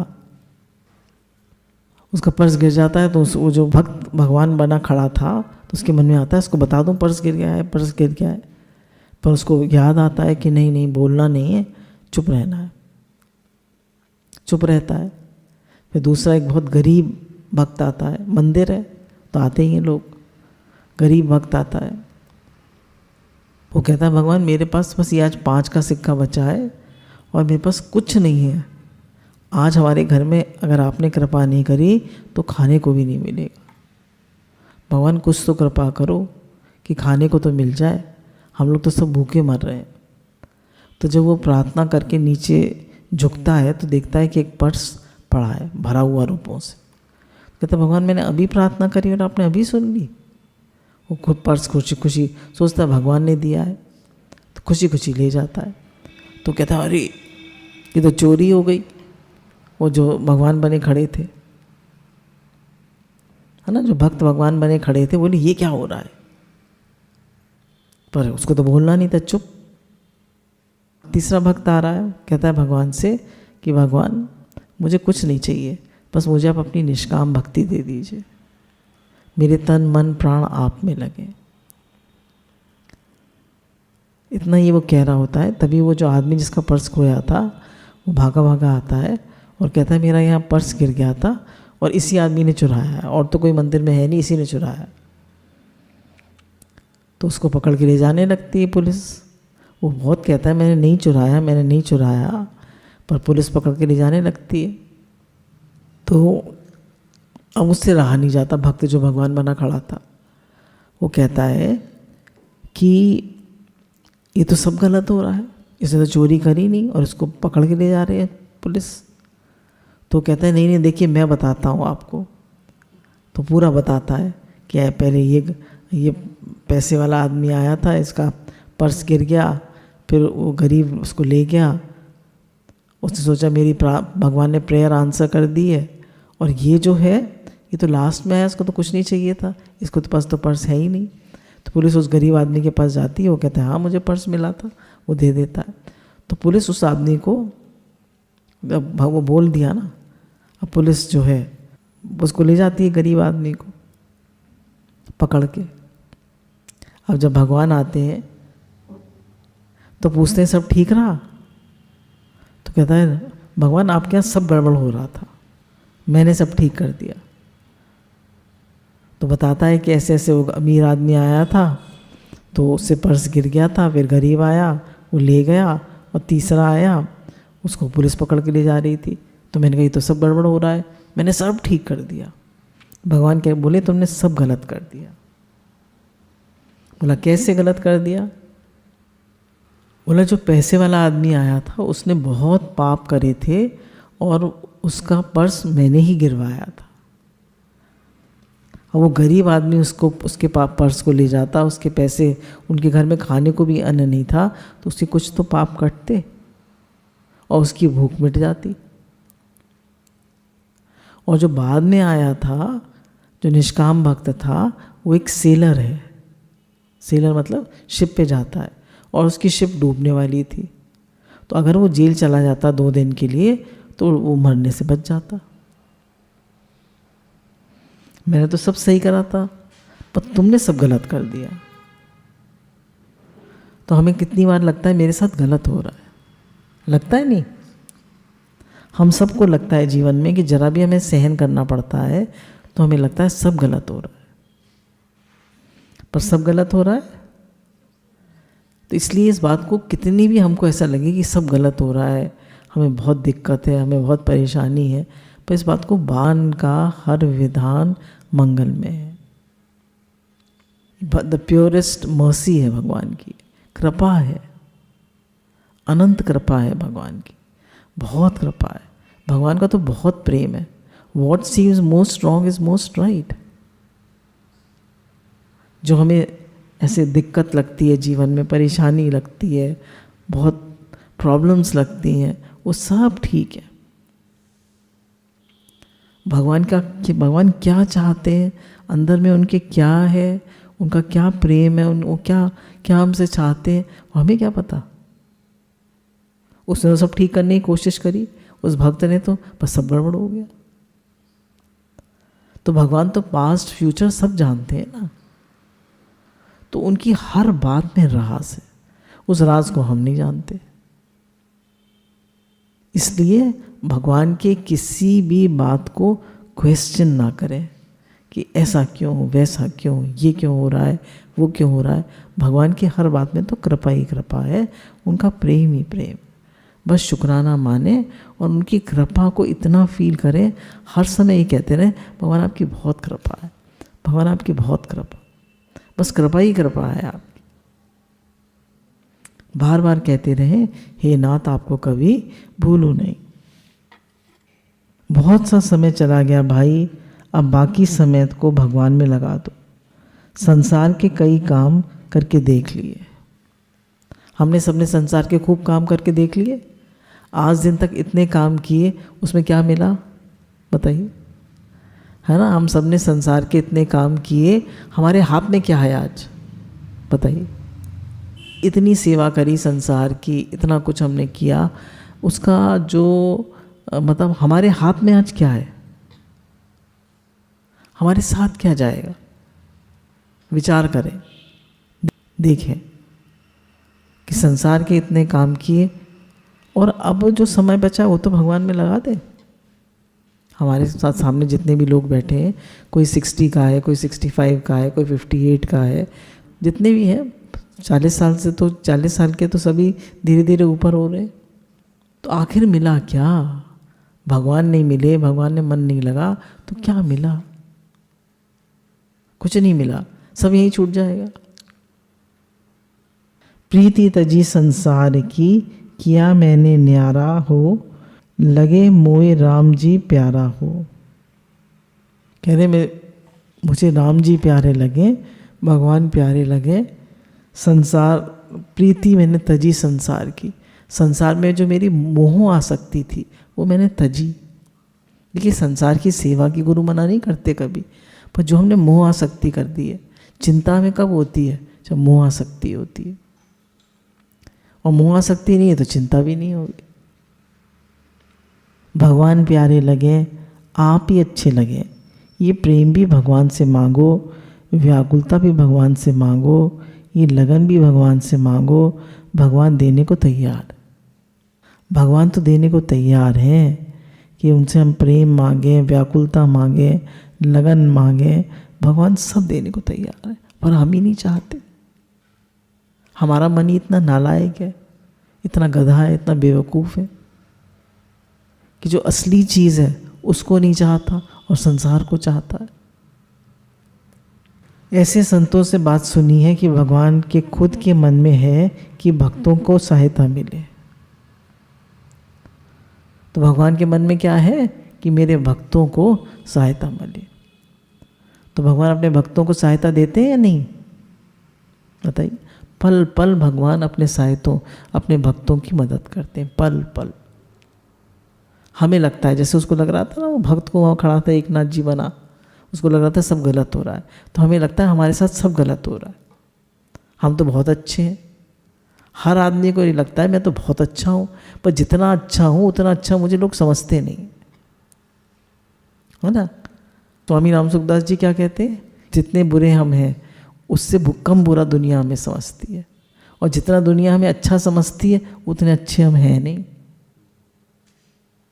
उसका पर्स गिर जाता है। तो वो जो भक्त भगवान बना खड़ा था तो उसके मन में आता है इसको बता दूं पर्स गिर गया है, पर्स गिर गया है। पर उसको याद आता है कि नहीं नहीं बोलना नहीं है, चुप रहना है। चुप रहता है। फिर दूसरा एक बहुत गरीब भक्त आता है, मंदिर है तो आते ही हैं लोग, गरीब भक्त आता है। वो कहता है भगवान मेरे पास बस ये आज 5 का सिक्का बचा है और मेरे पास कुछ नहीं है। आज हमारे घर में अगर आपने कृपा नहीं करी तो खाने को भी नहीं मिलेगा। भगवान कुछ तो कृपा करो कि खाने को तो मिल जाए, हम लोग तो सब भूखे मर रहे हैं। तो जब वो प्रार्थना करके नीचे झुकता है तो देखता है कि एक पर्स पड़ा है भरा हुआ रुपयों से। कहता भगवान मैंने अभी प्रार्थना करी और आपने अभी सुन ली। वो खुद पर्स खुशी खुशी सोचता है भगवान ने दिया है तो खुशी खुशी ले जाता है। तो कहता अरे ये तो चोरी हो गई। वो जो भगवान बने खड़े थे, है ना, जो भक्त भगवान बने खड़े थे, बोले ये क्या हो रहा है, पर उसको तो बोलना नहीं था, चुप। तीसरा भक्त आ रहा है, कहता है भगवान से कि भगवान मुझे कुछ नहीं चाहिए, बस मुझे आप अपनी निष्काम भक्ति दे दीजिए। मेरे तन मन प्राण आप में लगे। इतना ही वो कह रहा होता है, तभी वो जो आदमी जिसका पर्स खोया था वो भागा भागा आता है और कहता है मेरा यहाँ पर्स गिर गया था और इसी आदमी ने चुराया है, और तो कोई मंदिर में है नहीं, इसी ने चुराया। तो उसको पकड़ के ले जाने लगती है पुलिस। वो बहुत कहता है मैंने नहीं चुराया, मैंने नहीं चुराया, पर पुलिस पकड़ के ले जाने लगती है। तो अब उससे रहा नहीं जाता। भक्त जो भगवान बना खड़ा था वो कहता है कि ये तो सब गलत हो रहा है, इसने तो चोरी करी नहीं और इसको पकड़ के ले जा रहे हैं पुलिस। तो कहता है नहीं नहीं देखिए मैं बताता हूँ आपको। तो पूरा बताता है कि पहले ये पैसे वाला आदमी आया था, इसका पर्स गिर गया, फिर वो गरीब उसको ले गया, उसने सोचा मेरी भगवान ने प्रेयर आंसर कर दी है, और ये जो है ये तो लास्ट में आया, इसको तो कुछ नहीं चाहिए था, इसको तो पास तो पर्स है ही नहीं। तो पुलिस उस गरीब आदमी के पास जाती है, वो कहता है हाँ मुझे पर्स मिला था, वो दे देता है। तो पुलिस उस आदमी को, अब वो बोल दिया ना, अब पुलिस जो है उसको ले जाती है गरीब आदमी को पकड़ के। अब जब भगवान आते हैं तो पूछते हैं सब ठीक रहा? तो कहता है भगवान आपके यहाँ सब गड़बड़ हो रहा था, मैंने सब ठीक कर दिया। तो बताता है कि ऐसे ऐसे वो अमीर आदमी आया था तो उससे पर्स गिर गया था, फिर गरीब आया वो ले गया, और तीसरा आया उसको पुलिस पकड़ के ले जा रही थी। तो मैंने कहा ये तो सब गड़बड़ हो रहा है, मैंने सब ठीक कर दिया। भगवान क्या बोले तुमने सब गलत कर दिया। बोला कैसे गलत कर दिया? बोला जो पैसे वाला आदमी आया था उसने बहुत पाप करे थे और उसका पर्स मैंने ही गिरवाया था। और वो गरीब आदमी उसके पर्स को ले जाता, उसके पैसे, उनके घर में खाने को भी अन्न नहीं था, तो उससे कुछ तो पाप कटते और उसकी भूख मिट जाती। और जो बाद में आया था, जो निष्काम भक्त था, वो एक सेलर है। सेलर मतलब शिप पे जाता है, और उसकी शिप डूबने वाली थी। तो अगर वो जेल चला जाता 2 दिन के लिए तो वो मरने से बच जाता। मैंने तो सब सही करा था, पर तुमने सब गलत कर दिया। तो हमें कितनी बार लगता है मेरे साथ गलत हो रहा है, लगता है नहीं? हम सबको लगता है जीवन में कि जरा भी हमें सहन करना पड़ता है तो हमें लगता है सब गलत हो रहा है, पर सब गलत हो रहा है। तो इसलिए इस बात को, कितनी भी हमको ऐसा लगे कि सब गलत हो रहा है, हमें बहुत दिक्कत है, हमें बहुत परेशानी है, पर इस बात को बान का हर विधान मंगल में है। द प्योरेस्ट मर्सी है भगवान की, कृपा है, अनंत कृपा है भगवान की, बहुत कृपा है भगवान का, तो बहुत प्रेम है। What seems most wrong is most right. जो हमें ऐसे दिक्कत लगती है जीवन में, परेशानी लगती है, बहुत प्रॉब्लम्स लगती हैं, वो सब ठीक है। भगवान क्या चाहते हैं, अंदर में उनके क्या है, उनका क्या प्रेम है, वो क्या हमसे चाहते हैं, हमें क्या पता। उसने तो सब ठीक करने की कोशिश करी, उस भक्त ने तो बस सब गड़बड़ हो गया। तो भगवान तो पास्ट फ्यूचर सब जानते हैं ना, तो उनकी हर बात में राज है, उस राज को हम नहीं जानते। इसलिए भगवान के किसी भी बात को क्वेश्चन ना करें कि ऐसा क्यों, वैसा क्यों, ये क्यों हो रहा है, वो क्यों हो रहा है। भगवान की हर बात में तो कृपा ही कृपा है, उनका प्रेम ही प्रेम। बस शुक्राना माने और उनकी कृपा को इतना फील करें, हर समय ये कहते रहे भगवान आपकी बहुत कृपा है, भगवान आपकी बहुत कृपा, बस कृपा ही कृपा है आपकी। बार बार कहते रहे हे नाथ आपको कभी भूलूं नहीं। बहुत सा समय चला गया भाई, अब बाकी समय को भगवान में लगा दो। संसार के कई काम करके देख लिए, हमने सबने संसार के खूब काम करके देख लिए। आज दिन तक इतने काम किए, उसमें क्या मिला बताइए, है ना? हम सबने संसार के इतने काम किए, हमारे हाथ में क्या है आज बताइए? इतनी सेवा करी संसार की, इतना कुछ हमने किया, उसका जो मतलब हमारे हाथ में आज क्या है, हमारे साथ क्या जाएगा? विचार करें, देखें कि संसार के इतने काम किए और अब जो समय बचा वो तो भगवान में लगा दे। हमारे साथ सामने जितने भी लोग बैठे हैं, कोई 60 का है, कोई 65 का है, कोई 58 का है, जितने भी हैं 40 साल से, तो 40 साल के तो सभी धीरे धीरे ऊपर हो रहे। तो आखिर मिला क्या? भगवान नहीं मिले, भगवान ने मन नहीं लगा तो क्या मिला? कुछ नहीं मिला, सब यहीं छूट जाएगा। प्रीति तजी संसार की, किया मैंने न्यारा हो, लगे मोए राम जी प्यारा हो। कह रहे मुझे राम जी प्यारे लगे, भगवान प्यारे लगे। संसार प्रीति मैंने तजी संसार की, संसार में जो मेरी मोह आसक्ति थी वो मैंने तजी। देखिए संसार की सेवा की गुरु मना नहीं करते कभी, पर जो हमने मोह आसक्ति कर दी है, चिंता में कब होती है? जब मोह आसक्ति होती है, और मोह आसक्ति नहीं है तो चिंता भी नहीं होगी। भगवान प्यारे लगे, आप ही अच्छे लगे, ये प्रेम भी भगवान से मांगो, व्याकुलता भी भगवान से मांगो, ये लगन भी भगवान से मांगो। भगवान देने को तैयार, भगवान तो देने को तैयार हैं कि उनसे हम प्रेम मांगे, व्याकुलता मांगे, लगन मांगे, भगवान सब देने को तैयार है, पर हम ही नहीं चाहते। हमारा मन ही इतना नालायक है, इतना गधा है, इतना बेवकूफ़ है कि जो असली चीज़ है उसको नहीं चाहता और संसार को चाहता है। ऐसे संतों से बात सुनी है कि भगवान के खुद के मन में है कि भक्तों को सहायता मिले। तो भगवान के मन में क्या है कि मेरे भक्तों को सहायता मिले। तो भगवान अपने भक्तों को सहायता देते हैं या नहीं? बताइए। पल पल भगवान अपने सहायतों, अपने भक्तों की मदद करते हैं, पल पल। हमें लगता है, जैसे उसको लग रहा था ना, वो भक्त को वहाँ खड़ा था, एक नाथ जी बना, उसको लग रहा था सब गलत हो रहा है, तो हमें लगता है हमारे साथ सब गलत हो रहा है, हम तो बहुत अच्छे हैं। हर आदमी को ये लगता है मैं तो बहुत अच्छा हूँ, पर जितना अच्छा हूँ उतना अच्छा मुझे लोग समझते नहीं, है ना। स्वामी राम सुखदास जी क्या कहते हैं? जितने बुरे हम हैं उससे कम बुरा दुनिया हमें समझती है, और जितना दुनिया हमें अच्छा समझती है उतने अच्छे हम हैं नहीं,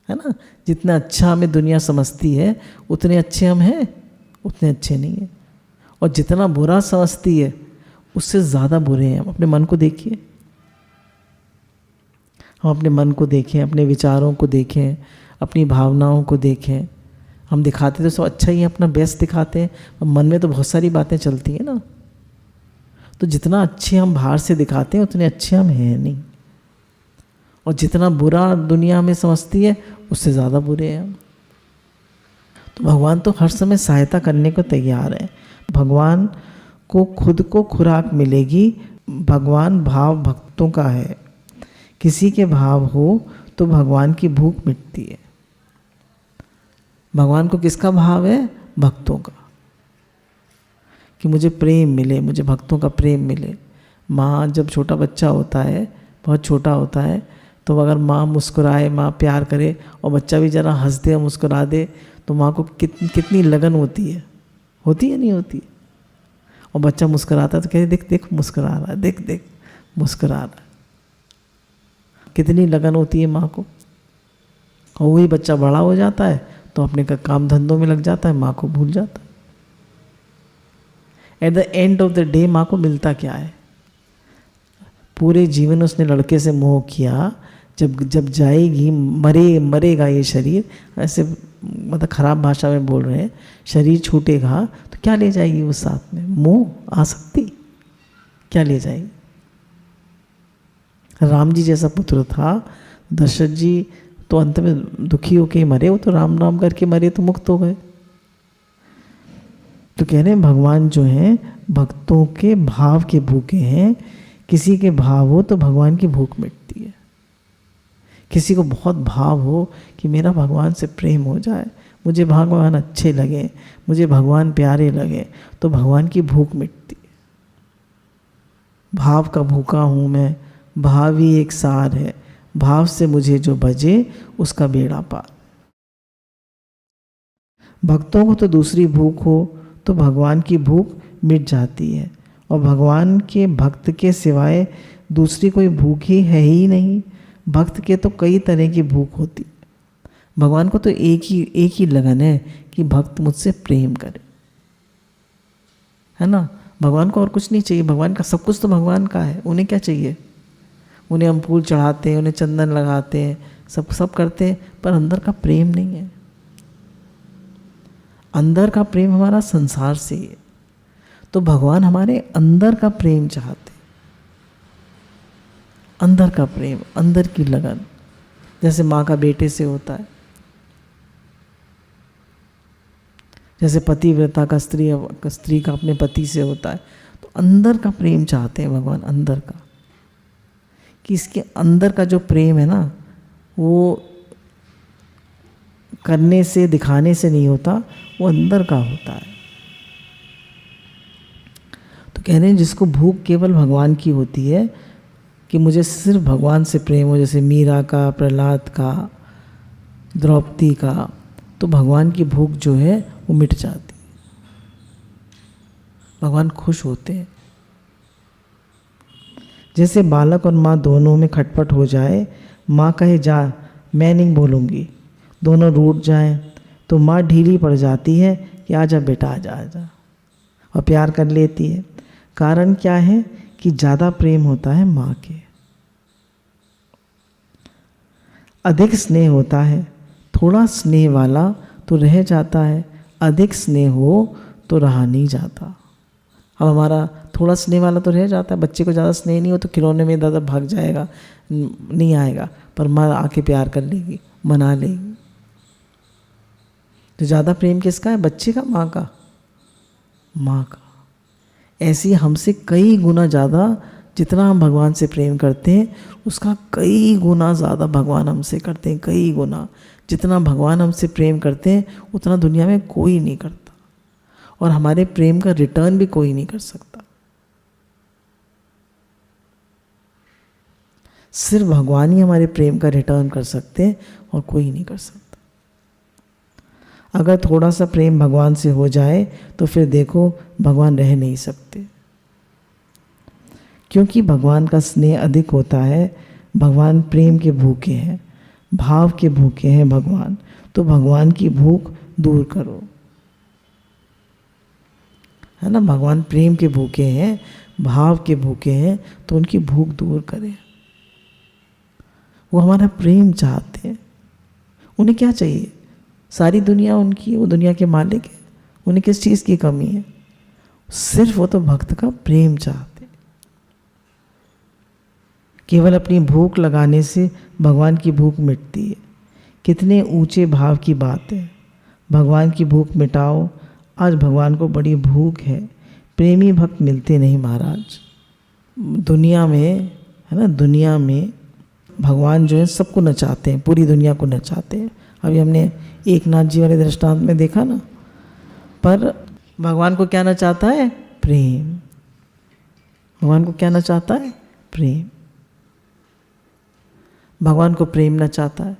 है ना। जितना अच्छा हमें दुनिया समझती है उतने अच्छे हम हैं, उतने अच्छे नहीं हैं। और जितना बुरा समझती है उससे ज़्यादा बुरे हैं हम। अपने मन को देखिए, हम अपने मन को देखें, अपने विचारों को देखें, अपनी भावनाओं को देखें। हम दिखाते तो सब अच्छा ही है, अपना बेस्ट दिखाते हैं, मन में तो बहुत सारी बातें चलती हैं ना। तो जितना अच्छे हम बाहर से दिखाते हैं उतने अच्छे हम हैं नहीं, और जितना बुरा दुनिया हमें समझती है उससे ज़्यादा बुरे हैं हम। तो भगवान तो हर समय सहायता करने को तैयार है। भगवान को खुद को खुराक मिलेगी। भगवान भाव भक्तों का है, किसी के भाव हो तो भगवान की भूख मिटती है। भगवान को किसका भाव है? भक्तों का, कि मुझे प्रेम मिले, मुझे भक्तों का प्रेम मिले। माँ जब छोटा बच्चा होता है, बहुत छोटा होता है, तो अगर माँ मुस्कुराए, माँ प्यार करे और बच्चा भी ज़रा हंस दे, मुस्कुरा दे, तो माँ को कितनी लगन होती है नहीं होती? और बच्चा मुस्कुराता है तो कहते देख देख मुस्कुरा रहा है, देख देख मुस्कुरा रहा है। कितनी लगन होती है माँ को। और वही बच्चा बड़ा हो जाता है तो अपने का काम धंधों में लग जाता है, माँ को भूल जाता है। At the end of the day माँ को मिलता क्या है? पूरे जीवन उसने लड़के से मोह किया, जब जाएगी, मरेगा ये शरीर, ऐसे मतलब खराब भाषा में बोल रहे हैं, शरीर छूटेगा तो क्या ले जाएगी वो साथ में? मोह, आसक्ति, क्या ले जाएगी? राम जी जैसा पुत्र था, दशरथ जी तो अंत में दुखी होके मरे, वो तो राम राम करके मरे तो मुक्त हो गए। तो कह रहे हैं भगवान जो हैं भक्तों के भाव के भूखे हैं। किसी के भाव हो तो भगवान की भूख मिटती है। किसी को बहुत भाव हो कि मेरा भगवान से प्रेम हो जाए, मुझे भगवान अच्छे लगे, मुझे भगवान प्यारे लगे, तो भगवान की भूख मिटती है। भाव का भूखा हूँ मैं, भाव ही एक सार है, भाव से मुझे जो बजे उसका बेड़ा पार। भक्तों को तो दूसरी भूख हो तो भगवान की भूख मिट जाती है। और भगवान के भक्त के सिवाय दूसरी कोई भूख ही है ही नहीं। भक्त के तो कई तरह की भूख होती है। भगवान को तो एक ही लगन है कि भक्त मुझसे प्रेम करे, है ना। भगवान को और कुछ नहीं चाहिए। भगवान का सब कुछ तो भगवान का है। उन्हें क्या चाहिए? उन्हें हम फूल चढ़ाते हैं, उन्हें चंदन लगाते हैं, सब करते हैं, पर अंदर का प्रेम नहीं है। अंदर का प्रेम हमारा संसार से है। तो भगवान हमारे अंदर का प्रेम चाहते, अंदर का प्रेम, अंदर की लगन, जैसे माँ का बेटे से होता है, जैसे पतिव्रता का स्त्री का अपने पति से होता है। तो अंदर का प्रेम चाहते हैं भगवान, अंदर का, कि इसके अंदर का जो प्रेम है ना, वो करने से दिखाने से नहीं होता, वो अंदर का होता है। तो कह रहे हैं जिसको भूख केवल भगवान की होती है कि मुझे सिर्फ भगवान से प्रेम हो, जैसे मीरा का, प्रहलाद का, द्रौपदी का, तो भगवान की भूख जो है वो मिट जाती है। भगवान खुश होते हैं। जैसे बालक और माँ दोनों में खटपट हो जाए, माँ कहे जा मैं नहीं बोलूँगी, दोनों रूठ जाएं, तो माँ ढीली पड़ जाती है कि आजा बेटा आजा, और प्यार कर लेती है। कारण क्या है कि ज़्यादा प्रेम होता है माँ के, अधिक स्नेह होता है। थोड़ा स्नेह वाला तो रह जाता है, अधिक स्नेह हो तो रहा नहीं जाता। अब हमारा थोड़ा स्नेह वाला तो रह जाता है। बच्चे को ज़्यादा स्नेह नहीं हो तो खिलौने में दादा भाग जाएगा, नहीं आएगा, पर माँ आके प्यार कर लेगी, मना लेगी। तो ज़्यादा प्रेम किसका है? बच्चे का, माँ का? माँ का। ऐसी हमसे कई गुना ज़्यादा, जितना हम भगवान से प्रेम करते हैं उसका कई गुना ज़्यादा भगवान हमसे करते हैं, कई गुना। जितना भगवान हमसे प्रेम करते हैं उतना दुनिया में कोई नहीं करता, और हमारे प्रेम का रिटर्न भी कोई नहीं कर सकता। सिर्फ भगवान ही हमारे प्रेम का रिटर्न कर सकते हैं, और कोई नहीं कर सकता। अगर थोड़ा सा प्रेम भगवान से हो जाए तो फिर देखो भगवान रह नहीं सकते, क्योंकि भगवान का स्नेह अधिक होता है। भगवान प्रेम के भूखे हैं, भाव के भूखे हैं भगवान। तो भगवान की भूख दूर करो, है ना। भगवान प्रेम के भूखे हैं, भाव के भूखे हैं, तो उनकी भूख दूर करें। वो हमारा प्रेम चाहते हैं। उन्हें क्या चाहिए? सारी दुनिया उनकी, वो दुनिया के मालिक है, उन्हें किस चीज़ की कमी है? सिर्फ वो तो भक्त का प्रेम चाहते। केवल अपनी भूख लगाने से भगवान की भूख मिटती है। कितने ऊंचे भाव की बात है। भगवान की भूख मिटाओ। आज भगवान को बड़ी भूख है, प्रेमी भक्त मिलते नहीं महाराज। दुनिया में, है ना, दुनिया में भगवान जो है सबको नचाते हैं, पूरी दुनिया को नचाते हैं। अभी हमने एक नाथ जी वाले दृष्टांत में देखा ना। पर भगवान को क्या नचाता है? प्रेम। भगवान को क्या नचाता है? प्रेम। भगवान को प्रेम नचाता है।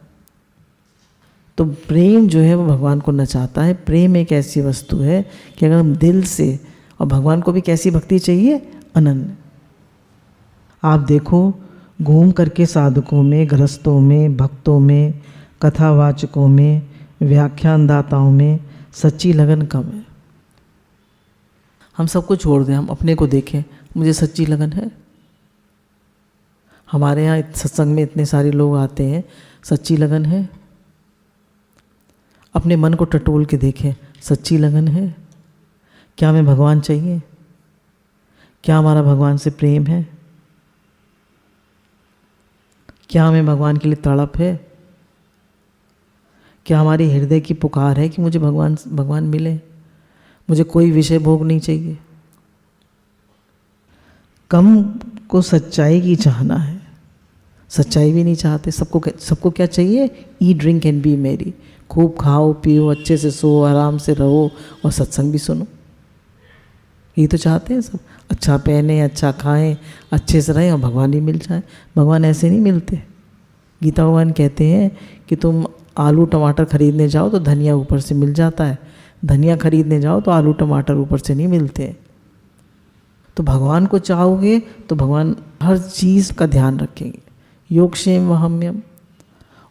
तो प्रेम जो है वो भगवान को नचाता है। प्रेम एक ऐसी वस्तु है कि अगर हम दिल से, और भगवान को भी कैसी भक्ति चाहिए? अनन्य। आप देखो घूम करके साधकों में, गृहस्थों में, भक्तों में, कथावाचकों में, व्याख्यानदाताओं में सच्ची लगन कम है। हम सबको छोड़ दें, हम अपने को देखें, मुझे सच्ची लगन है? हमारे यहाँ सत्संग में इतने सारे लोग आते हैं, सच्ची लगन है? अपने मन को टटोल के देखें, सच्ची लगन है? क्या हमें भगवान चाहिए? क्या हमारा भगवान से प्रेम है? क्या हमें भगवान के लिए तड़प है? क्या हमारी हृदय की पुकार है कि मुझे भगवान मिले, मुझे कोई विषय भोग नहीं चाहिए? कम को सच्चाई की चाहना है, सच्चाई भी नहीं चाहते। सबको क्या चाहिए? ईट ड्रिंक एंड बी मेरी। खूब खाओ पियो, अच्छे से सो, आराम से रहो, और सत्संग भी सुनो। यही तो चाहते हैं सब। अच्छा पहने, अच्छा खाएं, अच्छे से रहें, और भगवान ही मिल जाए। भगवान ऐसे नहीं मिलते। गीता भगवान कहते हैं कि तुम आलू टमाटर खरीदने जाओ तो धनिया ऊपर से मिल जाता है, धनिया खरीदने जाओ तो आलू टमाटर ऊपर से नहीं मिलते। तो भगवान को चाहोगे तो भगवान हर चीज़ का ध्यान रखेंगे। योगक्षेम वहम्यम।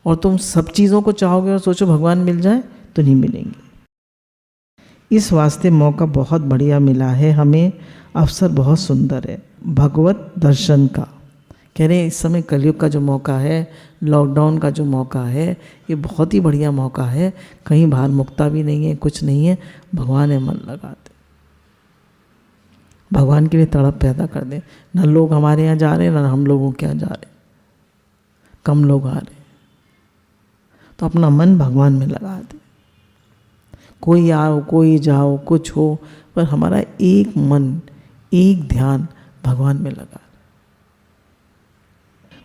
और तुम सब चीज़ों को चाहोगे और सोचो भगवान मिल जाए तो नहीं मिलेंगे। इस वास्ते मौका बहुत बढ़िया मिला है हमें, अवसर बहुत सुंदर है भगवत दर्शन का। कह रहे हैं इस समय कलयुग का जो मौका है, लॉकडाउन का जो मौका है, ये बहुत ही बढ़िया मौका है। कहीं बाहर मुक्ता भी नहीं है, कुछ नहीं है, भगवान है, मन लगाते, भगवान के लिए तड़प पैदा कर दे। न लोग हमारे यहाँ जा रहे हैं, न हम लोगों के यहाँ जा रहे, कम लोग आ रहे, तो अपना मन भगवान में लगा दे। कोई आओ कोई जाओ कुछ हो, पर हमारा एक मन एक ध्यान भगवान में लगा।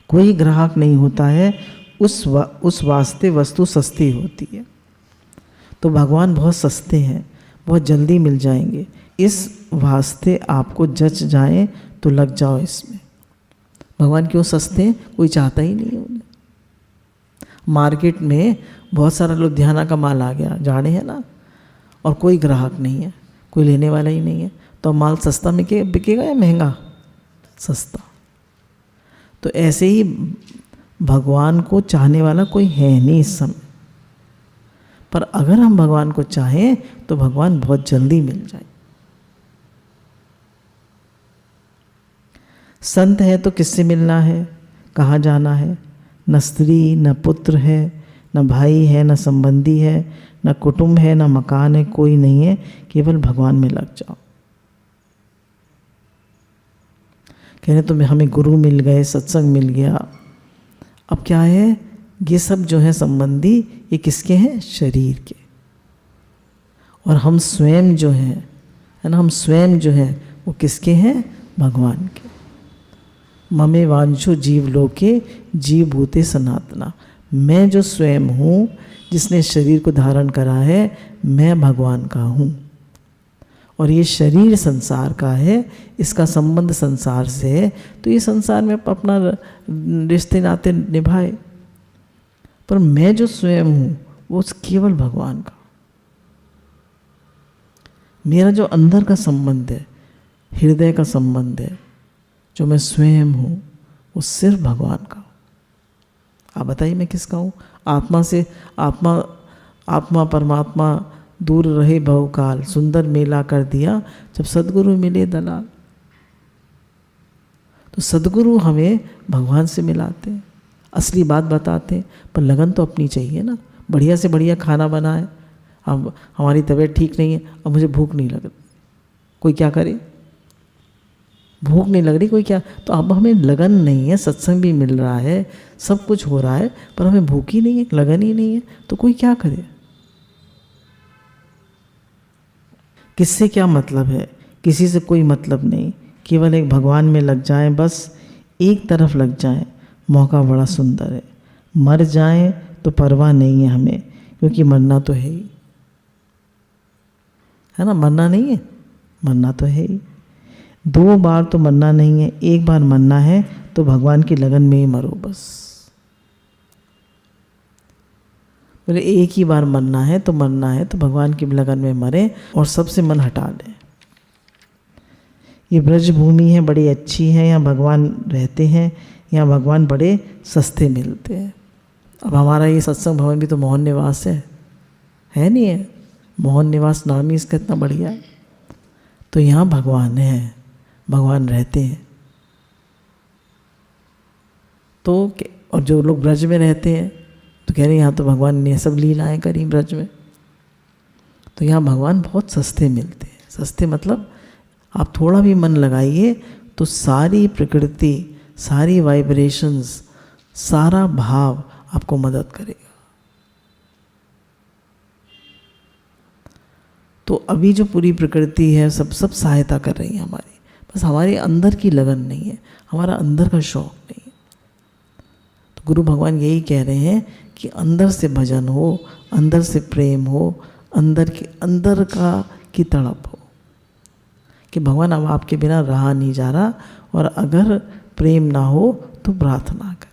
कोई ग्राहक नहीं होता है, उस वास्ते वस्तु सस्ती होती है। तो भगवान बहुत सस्ते हैं, बहुत जल्दी मिल जाएंगे। इस वास्ते आपको जच जाए तो लग जाओ इसमें। भगवान क्यों सस्ते हैं? कोई चाहता ही नहीं है उन्हें। मार्केट में बहुत सारा लुधियाना का माल आ गया, जाने है ना, और कोई ग्राहक नहीं है, कोई लेने वाला ही नहीं है, तो माल सस्ता में बिकेगा या महंगा? सस्ता। तो ऐसे ही भगवान को चाहने वाला कोई है नहीं इस समय, पर अगर हम भगवान को चाहें तो भगवान बहुत जल्दी मिल जाए। संत है तो किससे मिलना है, कहाँ जाना है? न स्त्री न पुत्र है, न भाई है, न संबंधी है, न कुटुंब है, न मकान है, कोई नहीं है, केवल भगवान में लग जाओ। कह रहे तो हमें गुरु मिल गए, सत्संग मिल गया, अब क्या है? ये सब जो है संबंधी, ये किसके हैं? शरीर के। और हम स्वयं जो हैं, है ना, हम स्वयं जो हैं वो किसके हैं? भगवान के। ममे वांछो जीव लोके जीव भूते सनातना। मैं जो स्वयं हूँ, जिसने शरीर को धारण करा है, मैं भगवान का हूँ। और ये शरीर संसार का है, इसका संबंध संसार से है, तो ये संसार में अपना रिश्ते नाते निभाए, पर मैं जो स्वयं हूँ वो केवल भगवान का। मेरा जो अंदर का संबंध है, हृदय का संबंध है, जो मैं स्वयं हूँ, वो सिर्फ भगवान का। आप बताइए मैं किसका हूँ? आत्मा से आत्मा परमात्मा दूर रहे बहुकाल, सुंदर मेला कर दिया जब सदगुरु मिले दलाल। तो सदगुरु हमें भगवान से मिलाते हैं, असली बात बताते हैं, पर लगन तो अपनी चाहिए ना। बढ़िया से बढ़िया खाना बनाए, अब हमारी तबीयत ठीक नहीं है, अब मुझे भूख नहीं लग रही, कोई क्या करे? भूख नहीं लग रही, कोई क्या? तो अब हमें लगन नहीं है, सत्संग भी मिल रहा है, सब कुछ हो रहा है, पर हमें भूख ही नहीं है, लगन ही नहीं है, तो कोई क्या करे? किससे क्या मतलब है? किसी से कोई मतलब नहीं, केवल एक भगवान में लग जाएं, बस एक तरफ लग जाएं। मौका बड़ा सुंदर है। मर जाएं तो परवाह नहीं है हमें, क्योंकि मरना तो है ही, है ना। मरना नहीं है, मरना तो है ही। 2 बार तो मरना नहीं है, एक बार मरना है तो भगवान की लगन में ही मरो बस। बोले एक ही बार मरना है तो भगवान की लगन में मरे और सबसे मन हटा लें। ये ब्रज भूमि है, बड़ी अच्छी है, यहाँ भगवान रहते हैं, यहाँ भगवान बड़े सस्ते मिलते हैं। अब हमारा ये सत्संग भवन भी तो मोहन निवास है नहीं है? मोहन निवास नाम ही इसका इतना बढ़िया है। तो यहाँ भगवान है, भगवान रहते हैं। तो और जो लोग ब्रज में रहते हैं तो कह रहे हैं यहाँ तो भगवान ने सब लीलाएं करी ब्रज में। तो यहाँ भगवान बहुत सस्ते मिलते हैं। सस्ते मतलब आप थोड़ा भी मन लगाइए तो सारी प्रकृति, सारी वाइब्रेशंस, सारा भाव आपको मदद करेगा। तो अभी जो पूरी प्रकृति है सब सहायता कर रही है हमारी, बस हमारे अंदर की लगन नहीं है, हमारा अंदर का शौक नहीं है। तो गुरु भगवान यही कह रहे हैं कि अंदर से भजन हो, अंदर से प्रेम हो, अंदर की तड़प हो कि भगवान अब आपके बिना रहा नहीं जा रहा, और अगर प्रेम ना हो तो प्रार्थना करें।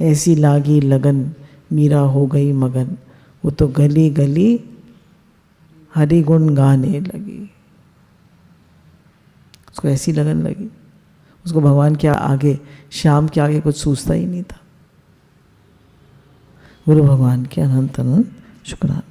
ऐसी लागी लगन मीरा हो गई मगन, वो तो गली गली हरि गुण गाने लगी। उसको ऐसी लगन लगी, उसको भगवान के आगे, श्याम के आगे कुछ सूझता ही नहीं था। गुरु भगवान के अनंत अनंत शुक्राना।